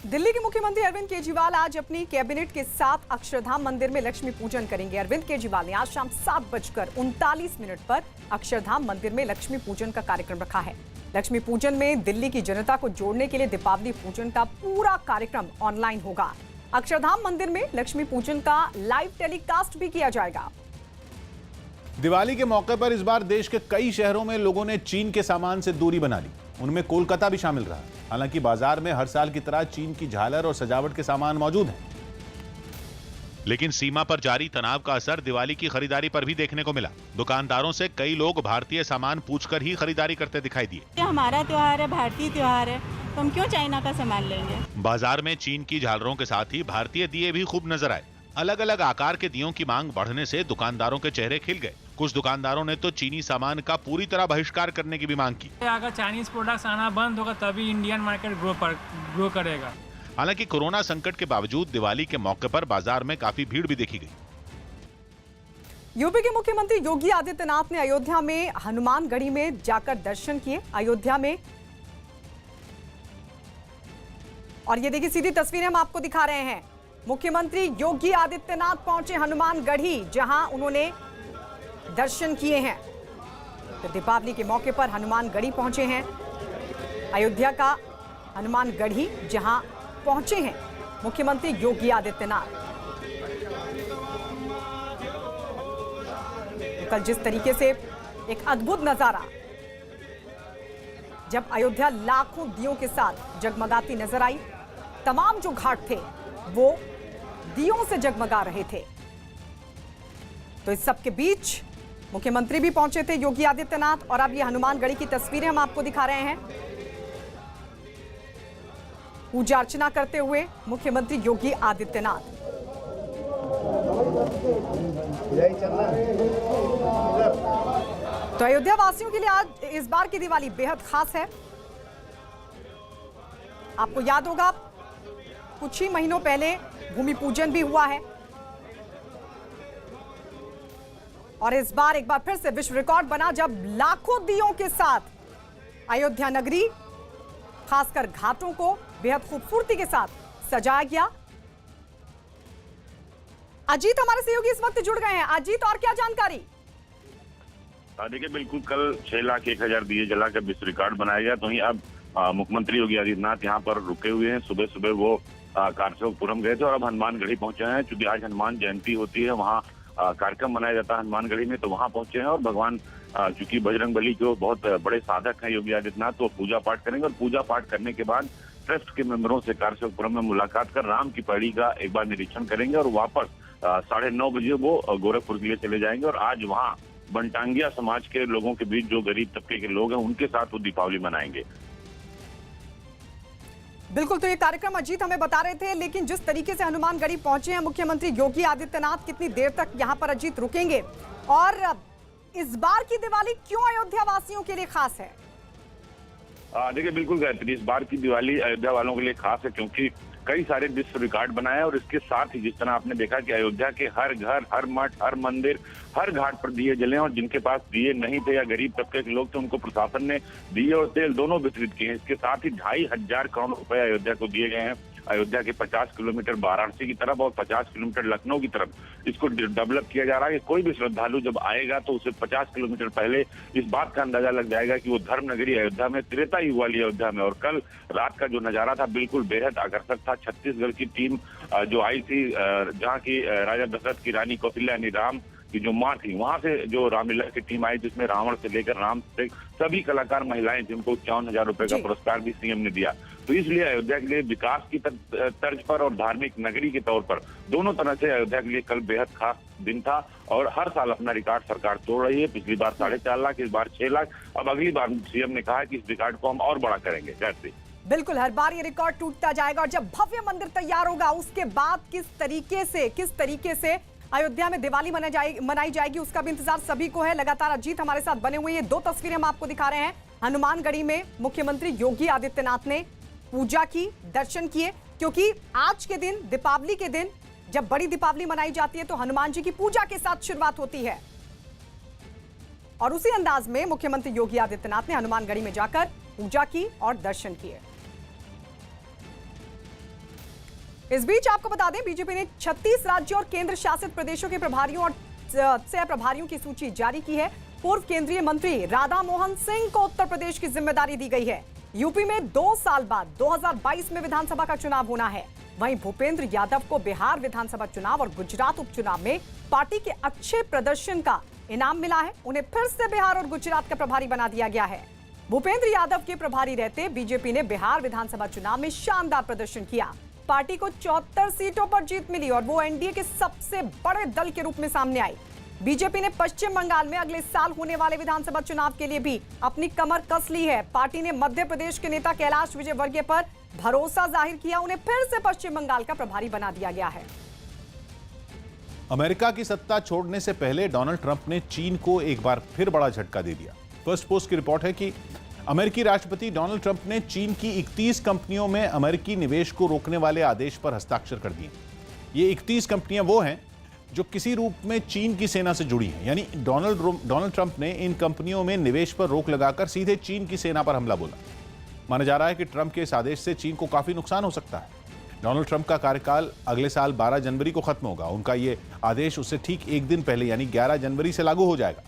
दिल्ली के मुख्यमंत्री अरविंद केजरीवाल आज अपनी कैबिनेट के साथ अक्षरधाम मंदिर में लक्ष्मी पूजन करेंगे। अरविंद केजरीवाल ने आज शाम 7:39 पर अक्षरधाम मंदिर में लक्ष्मी पूजन का कार्यक्रम रखा है। लक्ष्मी पूजन में दिल्ली की जनता को जोड़ने के लिए दीपावली पूजन का पूरा कार्यक्रम ऑनलाइन होगा। अक्षरधाम मंदिर में लक्ष्मी पूजन का लाइव टेलीकास्ट भी किया जाएगा। दिवाली के मौके पर इस बार देश के कई शहरों में लोगों ने चीन के सामान से दूरी बना ली। उनमें कोलकाता भी शामिल रहा। हालांकि बाजार में हर साल की तरह चीन की झालर और सजावट के सामान मौजूद हैं। लेकिन सीमा पर जारी तनाव का असर दिवाली की खरीदारी पर भी देखने को मिला। दुकानदारों से कई लोग भारतीय सामान पूछकर ही खरीदारी करते दिखाई दिए। हमारा त्योहार है, भारतीय त्योहार है, तो हम क्यों चाइना का सामान लेंगे। बाजार में चीन की झालरों के साथ ही भारतीय दिए भी खूब नजर आए। अलग अलग आकार के दियों की मांग बढ़ने से दुकानदारों के चेहरे खिल गए। कुछ दुकानदारों ने तो चीनी सामान का पूरी तरह बहिष्कार करने की भी मांग की। अगर चाइनीज प्रोडक्ट्स आना बंद होगा तभी इंडियन मार्केट ग्रो करेगा। हालांकि कोरोना संकट के बावजूद दिवाली के मौके पर बाजार में काफी भीड़ भी देखी गई। यूपी के मुख्यमंत्री योगी आदित्यनाथ ने अयोध्या में हनुमानगढ़ी में जाकर दर्शन किए। अयोध्या में, और ये देखिए सीधी तस्वीरें हम आपको दिखा रहे हैं। मुख्यमंत्री योगी आदित्यनाथ पहुंचे हनुमानगढ़ी, जहां उन्होंने दर्शन किए हैं। तो दीपावली के मौके पर हनुमानगढ़ी पहुंचे हैं। अयोध्या का हनुमानगढ़ी जहां पहुंचे हैं मुख्यमंत्री योगी आदित्यनाथ। तो कल जिस तरीके से एक अद्भुत नजारा, जब अयोध्या लाखों दियों के साथ जगमगाती नजर आई, तमाम जो घाट थे वो दियों से जगमगा रहे थे। तो इस सब के बीच मुख्यमंत्री भी पहुंचे थे योगी आदित्यनाथ, और अब ये हनुमानगढ़ी की तस्वीरें हम आपको दिखा रहे हैं। पूजा अर्चना करते हुए मुख्यमंत्री योगी आदित्यनाथ। तो अयोध्या वासियों के लिए आज इस बार की दिवाली बेहद खास है। आपको याद होगा कुछ ही महीनों पहले भूमि पूजन भी हुआ है, और इस बार एक बार फिर से विश्व रिकॉर्ड बना, जब लाखों दियों के साथ अयोध्या नगरी, खासकर घाटों को बेहद खूबसूरती के साथ सजाया गया। अजीत हमारे सहयोगी इस वक्त जुड़ गए हैं। अजीत, और क्या जानकारी? देखिए, बिल्कुल कल 6,01,000 दिए जलाकर विश्व रिकॉर्ड बनाया गया। तो ही अब मुख्यमंत्री योगी आदित्यनाथ यहाँ पर रुके हुए हैं। सुबह सुबह वो कारसेवकपुरम गए थे और अब हनुमानगढ़ी पहुंचे हैं। चूंकि आज हनुमान जयंती होती है, वहाँ कार्यक्रम मनाया जाता है हनुमानगढ़ी में, तो वहाँ पहुंचे हैं। और भगवान चूंकि बजरंगबली जो बहुत बड़े साधक हैं योगी आदित्यनाथ, तो पूजा पाठ करेंगे। और पूजा पाठ करने के बाद ट्रस्ट के मेंबरों से कारसेवकपुरम में मुलाकात कर राम की पड़ी का एक बार निरीक्षण करेंगे, और वापस 9:30 बजे वो गोरखपुर के लिए चले जाएंगे। और आज वहाँ बनटांगिया समाज के लोगों के बीच, जो गरीब तबके के लोग हैं, उनके साथ वो दीपावली मनाएंगे। बिल्कुल, तो ये कार्यक्रम अजीत हमें बता रहे थे। लेकिन जिस तरीके से हनुमानगढ़ी पहुंचे हैं मुख्यमंत्री योगी आदित्यनाथ, कितनी देर तक यहाँ पर अजीत रुकेंगे, और इस बार की दिवाली क्यों अयोध्या वासियों के लिए खास है? देखिए, बिल्कुल गायत्री, इस बार की दिवाली अयोध्या वालों के लिए खास है क्योंकि कई सारे विश्व रिकॉर्ड बनाए। और इसके साथ ही जिस तरह आपने देखा कि अयोध्या के हर घर, हर मठ, हर मंदिर, हर घाट पर दिए जले, और जिनके पास दिए नहीं थे या गरीब तबके के लोग थे, उनको प्रशासन ने दिए और तेल दोनों वितरित किए हैं। इसके साथ ही 2,500 करोड़ रुपए अयोध्या को दिए गए हैं। अयोध्या के 50 किलोमीटर वाराणसी की तरफ और 50 किलोमीटर लखनऊ की तरफ इसको डेवलप किया जा रहा है कि कोई भी श्रद्धालु जब आएगा तो उसे 50 किलोमीटर पहले इस बात का अंदाजा लग जाएगा कि वो धर्म नगरी अयोध्या में, त्रेता युग वाली अयोध्या में। और कल रात का जो नजारा था बिल्कुल बेहद आकर्षक था। छत्तीसगढ़ की टीम जो आई थी, जहाँ की राजा दशरथ की रानी कौशल्या यानी राम की जो माँ थी, वहां से जो रामलीला की टीम आई, जिसमें रावण से लेकर राम तक सभी कलाकार महिलाएं, जिनको 51,000 रुपए का पुरस्कार भी सीएम ने दिया। तो इसलिए अयोध्या के लिए विकास की तर्ज पर और धार्मिक नगरी के तौर पर दोनों तरह से अयोध्या के लिए कल बेहद खास दिन था और हर साल अपना रिकॉर्ड सरकार तोड़ रही है। पिछली बार 4.5 लाख, इस बार 6 लाख। अब अगली बार सीएम ने कहा कि इस रिकॉर्ड को हम और बड़ा करेंगे। कैसे? बिल्कुल, हर बार ये रिकॉर्ड टूटता जाएगा और जब भव्य मंदिर तैयार होगा उसके बाद किस तरीके से अयोध्या में दिवाली मनाई जाएगी उसका भी इंतजार सभी को है। लगातार अजीत हमारे साथ बने हुए, ये 2 तस्वीरें हम आपको दिखा रहे हैं। हनुमानगढ़ी में मुख्यमंत्री योगी आदित्यनाथ ने पूजा की, दर्शन किए, क्योंकि आज के दिन, दीपावली के दिन, जब बड़ी दीपावली मनाई जाती है तो हनुमान जी की पूजा के साथ शुरुआत होती है और उसी अंदाज में मुख्यमंत्री योगी आदित्यनाथ ने हनुमानगढ़ी में जाकर पूजा की और दर्शन किए। इस बीच आपको बता दें, बीजेपी ने 36 राज्यों और केंद्र शासित प्रदेशों के प्रभारियों और सह प्रभारियों की सूची जारी की है। पूर्व केंद्रीय मंत्री राधा मोहन सिंह को उत्तर प्रदेश की जिम्मेदारी दी गई है। यूपी में 2 साल बाद 2022 में विधानसभा का चुनाव होना है। वहीं भूपेंद्र यादव को बिहार विधानसभा चुनाव और गुजरात उपचुनाव में पार्टी के अच्छे प्रदर्शन का इनाम मिला है। उन्हें फिर से बिहार और गुजरात का प्रभारी बना दिया गया है। भूपेंद्र यादव के प्रभारी रहते बीजेपी ने बिहार विधानसभा चुनाव में शानदार प्रदर्शन किया। पार्टी को 74 सीटों पर जीत मिली और वो एनडीए के सबसे बड़े दल के रूप में सामने आई। बीजेपी ने पश्चिम बंगाल में अगले साल होने वाले विधानसभा चुनाव के लिए भी अपनी कमर कस ली है। पार्टी ने मध्य प्रदेश के नेता कैलाश विजयवर्गीय पर भरोसा जाहिर किया। उन्हें फिर से पश्चिम बंगाल का प्रभारी बना दिया गया है। अमेरिका की सत्ता छोड़ने से पहले डोनाल्ड ट्रंप ने चीन को एक बार फिर बड़ा झटका दे दिया। फर्स्ट पोस्ट की रिपोर्ट है कि अमेरिकी राष्ट्रपति डोनाल्ड ट्रंप ने चीन की 31 कंपनियों में अमेरिकी निवेश को रोकने वाले आदेश पर हस्ताक्षर कर दिए। ये 31 कंपनियां वो हैं जो किसी रूप में चीन की सेना से जुड़ी हैं। यानी डोनाल्ड ट्रंप ने इन कंपनियों में निवेश पर रोक लगाकर सीधे चीन की सेना पर हमला बोला। माना जा रहा है कि ट्रंप के इस आदेश से चीन को काफी नुकसान हो सकता है। डोनाल्ड ट्रंप का कार्यकाल अगले साल 12 जनवरी को खत्म होगा। उनका ये आदेश उससे ठीक एक दिन पहले यानी 11 जनवरी से लागू हो जाएगा।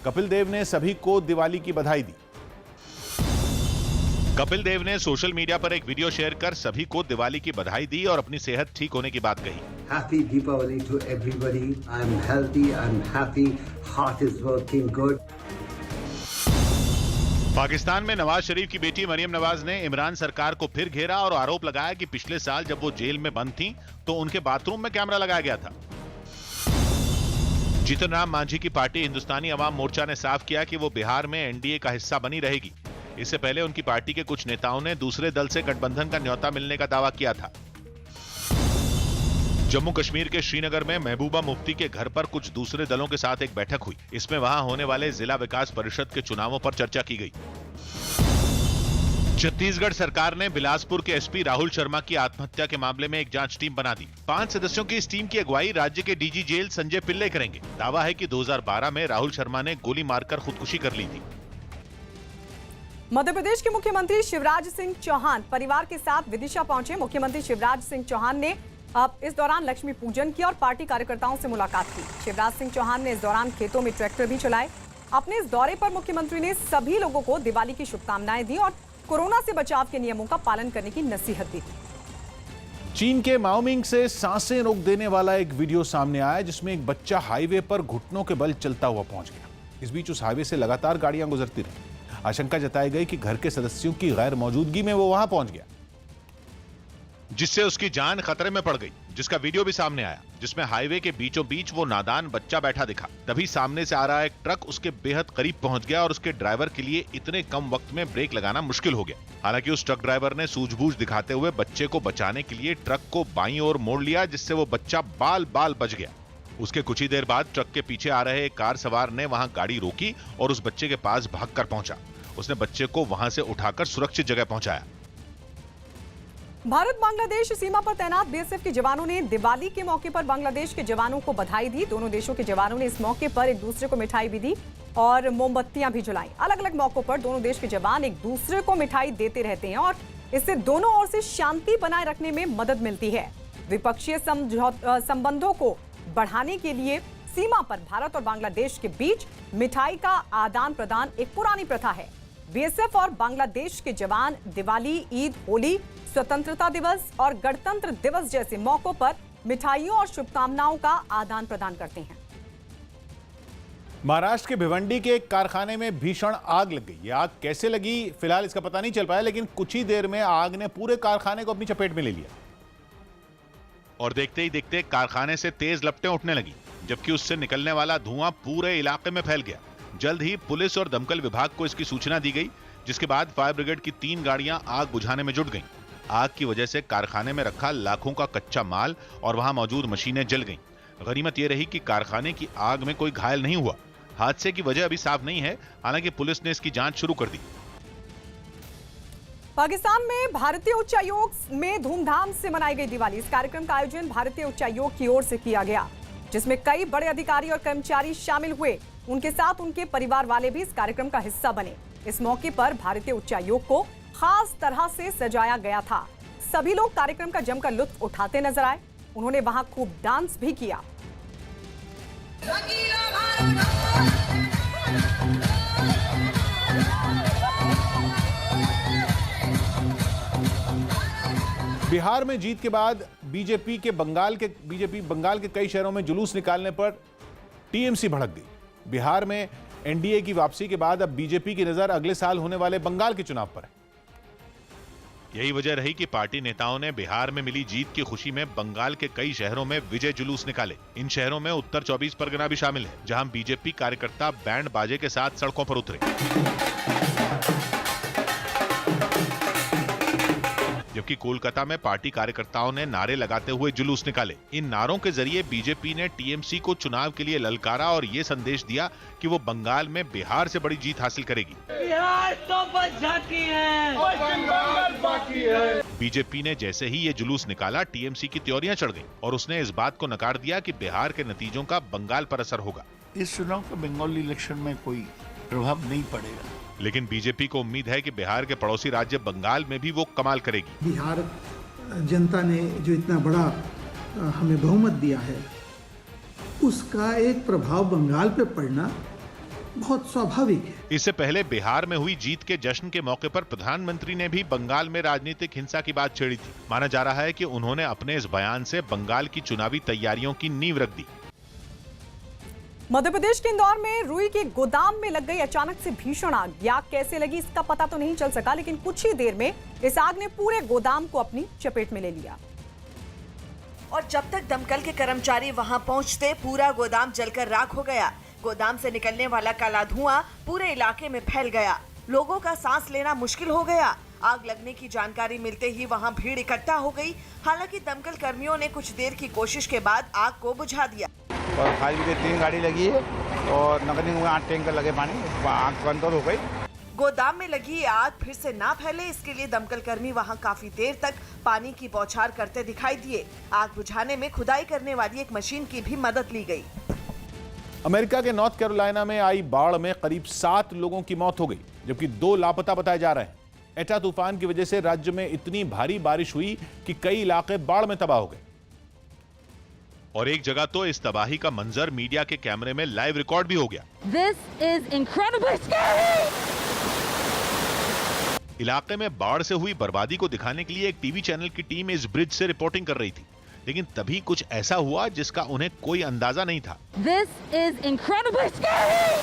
कपिल देव ने सभी को दिवाली की बधाई दी। कपिल देव ने सोशल मीडिया पर एक वीडियो शेयर कर सभी को दिवाली की बधाई दी और अपनी सेहत ठीक होने की बात कही। Happy Deepavali to everybody. I'm healthy, I'm happy, heart is working good. Pakistan में नवाज शरीफ की बेटी मरियम नवाज ने इमरान सरकार को फिर घेरा और आरोप लगाया कि पिछले साल जब वो जेल में बंद थीं, तो उनके बाथरूम में कैमरा लगाया गया था। जीतन राम मांझी की पार्टी हिंदुस्तानी अवाम मोर्चा ने साफ किया कि वो बिहार में एनडीए का हिस्सा बनी रहेगी। इससे पहले उनकी पार्टी के कुछ नेताओं ने दूसरे दल से गठबंधन का न्योता मिलने का दावा किया था। जम्मू कश्मीर के श्रीनगर में महबूबा मुफ्ती के घर पर कुछ दूसरे दलों के साथ एक बैठक हुई। इसमें वहां होने वाले जिला विकास परिषद के चुनावों पर चर्चा की गई। छत्तीसगढ़ सरकार ने बिलासपुर के एसपी राहुल शर्मा की आत्महत्या के मामले में एक जांच टीम बना दी। 5 सदस्यों की इस टीम की अगुवाई राज्य के डीजी जेल संजय पिल्ले करेंगे। दावा है कि 2012 में राहुल शर्मा ने गोली मारकर खुदकुशी कर ली थी। मध्य प्रदेश के मुख्यमंत्री शिवराज सिंह चौहान परिवार के साथ विदिशा पहुंचे। मुख्यमंत्री शिवराज सिंह चौहान ने इस दौरान लक्ष्मी पूजन किया और पार्टी कार्यकर्ताओं से मुलाकात की। शिवराज सिंह चौहान ने इस दौरान खेतों में ट्रैक्टर भी चलाए। अपने इस दौरे पर मुख्यमंत्री ने सभी लोगों को दिवाली की शुभकामनाएं दी और कोरोना से बचाव के नियमों का पालन करने की नसीहत दी। चीन के माओमिंग से सांसें रोक देने वाला एक वीडियो सामने आया, जिसमें एक बच्चा हाईवे पर घुटनों के बल चलता हुआ पहुंच गया। इस बीच उस हाईवे से लगातार गाड़ियां गुजरती रही। आशंका जताई गई कि घर के सदस्यों की गैर मौजूदगी में वो वहां पहुंच गया, जिससे उसकी जान खतरे में पड़ गई। जिसका वीडियो भी सामने आया, जिसमें हाईवे के बीचों बीच वो नादान बच्चा बैठा दिखा। तभी सामने से आ रहा एक ट्रक उसके बेहद करीब पहुंच गया और उसके ड्राइवर के लिए इतने कम वक्त में ब्रेक लगाना मुश्किल हो गया। हालांकि उस ट्रक ड्राइवर ने सूझबूझ दिखाते हुए बच्चे को बचाने के लिए ट्रक को बाईं ओर मोड़ लिया, जिससे वो बच्चा बाल बाल बच गया। उसके कुछ ही देर बाद ट्रक के पीछे आ रहे एक कार सवार ने वहां गाड़ी रोकी और उस बच्चे के पास भागकर पहुंचा। उसने बच्चे को वहां से उठाकर सुरक्षित जगह पहुंचाया। भारत बांग्लादेश सीमा पर तैनात बीएसएफ के जवानों ने दिवाली के मौके पर बांग्लादेश के जवानों को बधाई दी। दोनों देशों के जवानों ने इस मौके पर एक दूसरे को मिठाई भी दी और मोमबत्तियां भी जलाई। अलग अलग मौकों पर दोनों देश के जवान एक दूसरे को मिठाई देते रहते हैं और इससे दोनों ओर से शांति बनाए रखने में मदद मिलती है। द्विपक्षीय संबंधों को बढ़ाने के लिए सीमा पर भारत और बांग्लादेश के बीच मिठाई का आदान प्रदान एक पुरानी प्रथा है। बीएसएफ और बांग्लादेश के जवान दिवाली, ईद, होली, स्वतंत्रता दिवस और गणतंत्र दिवस जैसे मौकों पर मिठाइयों और शुभकामनाओं का आदान प्रदान करते हैं। महाराष्ट्र के भिवंडी के एक कारखाने में भीषण आग लग गई। ये आग कैसे लगी फिलहाल इसका पता नहीं चल पाया, लेकिन कुछ ही देर में आग ने पूरे कारखाने को अपनी चपेट में ले लिया और देखते ही देखते कारखाने से तेज लपटें उठने लगी, जबकि उससे निकलने वाला धुआं पूरे इलाके में फैल गया। जल्द ही पुलिस और दमकल विभाग को इसकी सूचना दी गई, जिसके बाद फायर ब्रिगेड की 3 गाड़ियां आग बुझाने में जुट गईं। आग की वजह से कारखाने में रखा लाखों का कच्चा माल और वहां मौजूद मशीनें जल गईं। गनीमत यह रही कि कारखाने की आग में कोई घायल नहीं हुआ। हादसे की वजह अभी साफ नहीं है, हालांकि पुलिस ने इसकी जांच शुरू कर दी। पाकिस्तान में भारतीय उच्चायोग में धूमधाम से मनाई गई दिवाली। इस कार्यक्रम का आयोजन भारतीय उच्चायोग की ओर से किया गया, जिसमें कई बड़े अधिकारी और कर्मचारी शामिल हुए। उनके साथ उनके परिवार वाले भी इस कार्यक्रम का हिस्सा बने। इस मौके पर भारतीय उच्चायोग को खास तरह से सजाया गया था। सभी लोग कार्यक्रम का जमकर लुत्फ उठाते नजर आए। उन्होंने वहां खूब डांस भी किया। बिहार में जीत के बाद बीजेपी बंगाल के कई शहरों में जुलूस निकालने पर टीएमसी भड़क गई। बिहार में एनडीए की वापसी के बाद अब बीजेपी की नजर अगले साल होने वाले बंगाल के चुनाव पर है। यही वजह रही कि पार्टी नेताओं ने बिहार में मिली जीत की खुशी में बंगाल के कई शहरों में विजय जुलूस निकाले। इन शहरों में उत्तर 24 परगना भी शामिल है, जहां बीजेपी कार्यकर्ता बैंड बाजे के साथ सड़कों पर उतरे, जबकि कोलकाता में पार्टी कार्यकर्ताओं ने नारे लगाते हुए जुलूस निकाले। इन नारों के जरिए बीजेपी ने टीएमसी को चुनाव के लिए ललकारा और ये संदेश दिया कि वो बंगाल में बिहार से बड़ी जीत हासिल करेगी। बिहार तो बच जाती है, बाकी है। बीजेपी ने जैसे ही ये जुलूस निकाला, टीएमसी की त्योरियां चढ़ गईं और उसने इस बात को नकार दिया कि बिहार के नतीजों का बंगाल पर असर होगा। इस चुनाव का बंगाल इलेक्शन में कोई प्रभाव नहीं पड़ेगा, लेकिन बीजेपी को उम्मीद है कि बिहार के पड़ोसी राज्य बंगाल में भी वो कमाल करेगी। बिहार जनता ने जो इतना बड़ा हमें बहुमत दिया है, उसका एक प्रभाव बंगाल पे पड़ना बहुत स्वाभाविक है। इससे पहले बिहार में हुई जीत के जश्न के मौके पर प्रधानमंत्री ने भी बंगाल में राजनीतिक हिंसा की बात छेड़ी थी। माना जा रहा है कि उन्होंने अपने इस बयान से बंगाल की चुनावी तैयारियों की नींव रख दी। मध्य प्रदेश के इंदौर में रुई के गोदाम में लग गई अचानक से भीषण आग। ये आग कैसे लगी इसका पता तो नहीं चल सका, लेकिन कुछ ही देर में इस आग ने पूरे गोदाम को अपनी चपेट में ले लिया। और जब तक दमकल के कर्मचारी वहां पहुंचते, पूरा गोदाम जलकर राख हो गया। गोदाम से निकलने वाला काला धुआं पूरे इलाके में फैल गया। लोगों का सांस लेना मुश्किल हो गया। आग लगने की जानकारी मिलते ही वहां भीड़ इकट्ठा हो गई। हालांकि दमकल कर्मियों ने कुछ देर की कोशिश के बाद आग को बुझा दिया। और फायर ब्रिगेड 3 गाड़ी लगी है और नगर निगम में 8 टैंकर लगे पानी, आग कंट्रोल हो गई। गोदाम में लगी आग फिर से ना फैले, इसके लिए दमकल कर्मी वहां काफी देर तक पानी की बौछार करते दिखाई दिए। आग बुझाने में खुदाई करने वाली एक मशीन की भी मदद ली गई। अमेरिका के नॉर्थ कैरोलिना में आई बाढ़ में करीब 7 लोगों की मौत हो गई, जबकि 2 लापता बताए जा रहे हैं। एटा तूफान की वजह से राज्य में इतनी भारी बारिश हुई कि कई इलाके बाढ़ में तबाह हो गए और एक जगह तो इस तबाही का मंजर मीडिया के कैमरे में लाइव रिकॉर्ड भी हो गया। This is incredibly scary! इलाके में बाढ़ से हुई बर्बादी को दिखाने के लिए एक टीवी चैनल की टीम इस ब्रिज से रिपोर्टिंग कर रही थी, लेकिन तभी कुछ ऐसा हुआ जिसका उन्हें कोई अंदाजा नहीं था। This is incredibly scary!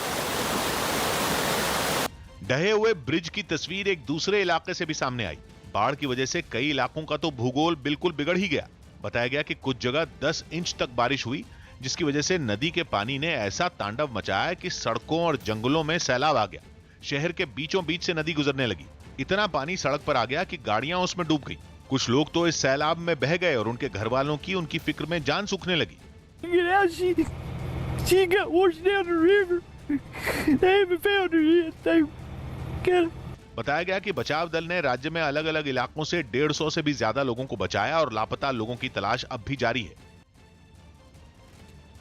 ढहे हुए ब्रिज की तस्वीर एक दूसरे इलाके से भी सामने आई। बाढ़ की वजह से कई इलाकों का तो भूगोल बिल्कुल बिगड़ ही गया। बताया गया कि कुछ जगह 10 इंच तक बारिश हुई, जिसकी वजह से नदी के पानी ने ऐसा तांडव मचाया कि सड़कों और जंगलों में सैलाब आ गया। शहर के बीचों बीच से नदी गुजरने लगी। इतना पानी सड़क पर आ गया कि गाड़ियां उसमें डूब गई। कुछ लोग तो इस सैलाब में बह गए और उनके घर वालों की उनकी फिक्र में जान सूखने लगी। बताया गया कि बचाव दल ने राज्य में अलग अलग इलाकों से 150 से भी ज्यादा लोगों को बचाया और लापता लोगों की तलाश अब भी जारी है।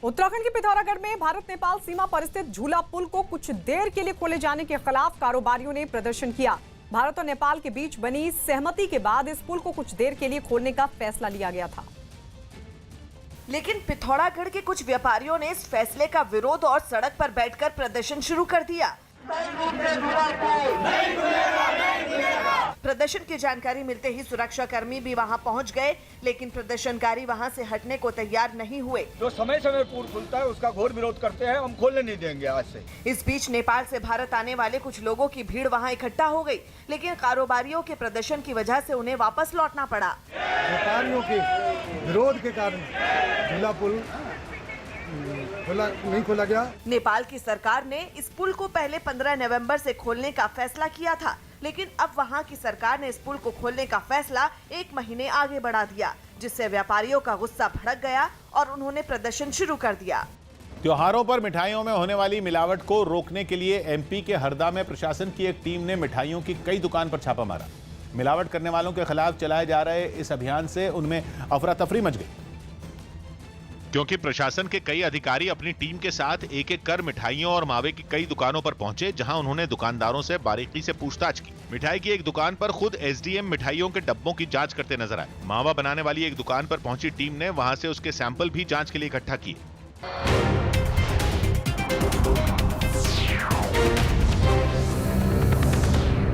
उत्तराखंड के पिथौरागढ़ में भारत नेपाल सीमा पर स्थित झूला पुल को कुछ देर के लिए खोले जाने के खिलाफ कारोबारियों ने प्रदर्शन किया। भारत और नेपाल के बीच बनी सहमति के बाद इस पुल को कुछ देर के लिए खोलने का फैसला लिया गया था, लेकिन पिथौरागढ़ के कुछ व्यापारियों ने इस फैसले का विरोध और सड़क पर बैठकर प्रदर्शन शुरू कर दिया। प्रदर्शन की जानकारी मिलते ही सुरक्षा कर्मी भी वहां पहुंच गए, लेकिन प्रदर्शनकारी वहां से हटने को तैयार नहीं हुए। जो समय समय पूल खुलता है उसका घोर विरोध करते हैं, हम खोलने नहीं देंगे आज से। इस बीच नेपाल से भारत आने वाले कुछ लोगों की भीड़ वहां इकट्ठा हो गई, लेकिन कारोबारियों के प्रदर्शन की वजह से उन्हें वापस लौटना पड़ा। व्यापारियों के विरोध के कारण झूला पुल नहीं खोला गया। नेपाल की सरकार ने इस पुल को पहले 15 नवंबर से खोलने का फैसला किया था, लेकिन अब वहां की सरकार ने इस पुल को खोलने का फैसला 1 महीने आगे बढ़ा दिया, जिससे व्यापारियों का गुस्सा भड़क गया और उन्होंने प्रदर्शन शुरू कर दिया। त्योहारों पर मिठाइयों में होने वाली मिलावट को रोकने के लिए एमपी के हरदा में प्रशासन की एक टीम ने मिठाइयों की कई दुकान पर छापा मारा। मिलावट करने वालों के खिलाफ चलाए जा रहे इस अभियान से उनमें अफरा तफरी मच गई, क्योंकि प्रशासन के कई अधिकारी अपनी टीम के साथ एक एक कर मिठाइयों और मावे की कई दुकानों पर पहुंचे, जहां उन्होंने दुकानदारों से बारीकी से पूछताछ की। मिठाई की एक दुकान पर खुद एसडीएम मिठाइयों के डब्बों की जांच करते नजर आए। मावा बनाने वाली एक दुकान पर पहुंची टीम ने वहां से उसके सैंपल भी जांच के लिए इकट्ठा किए।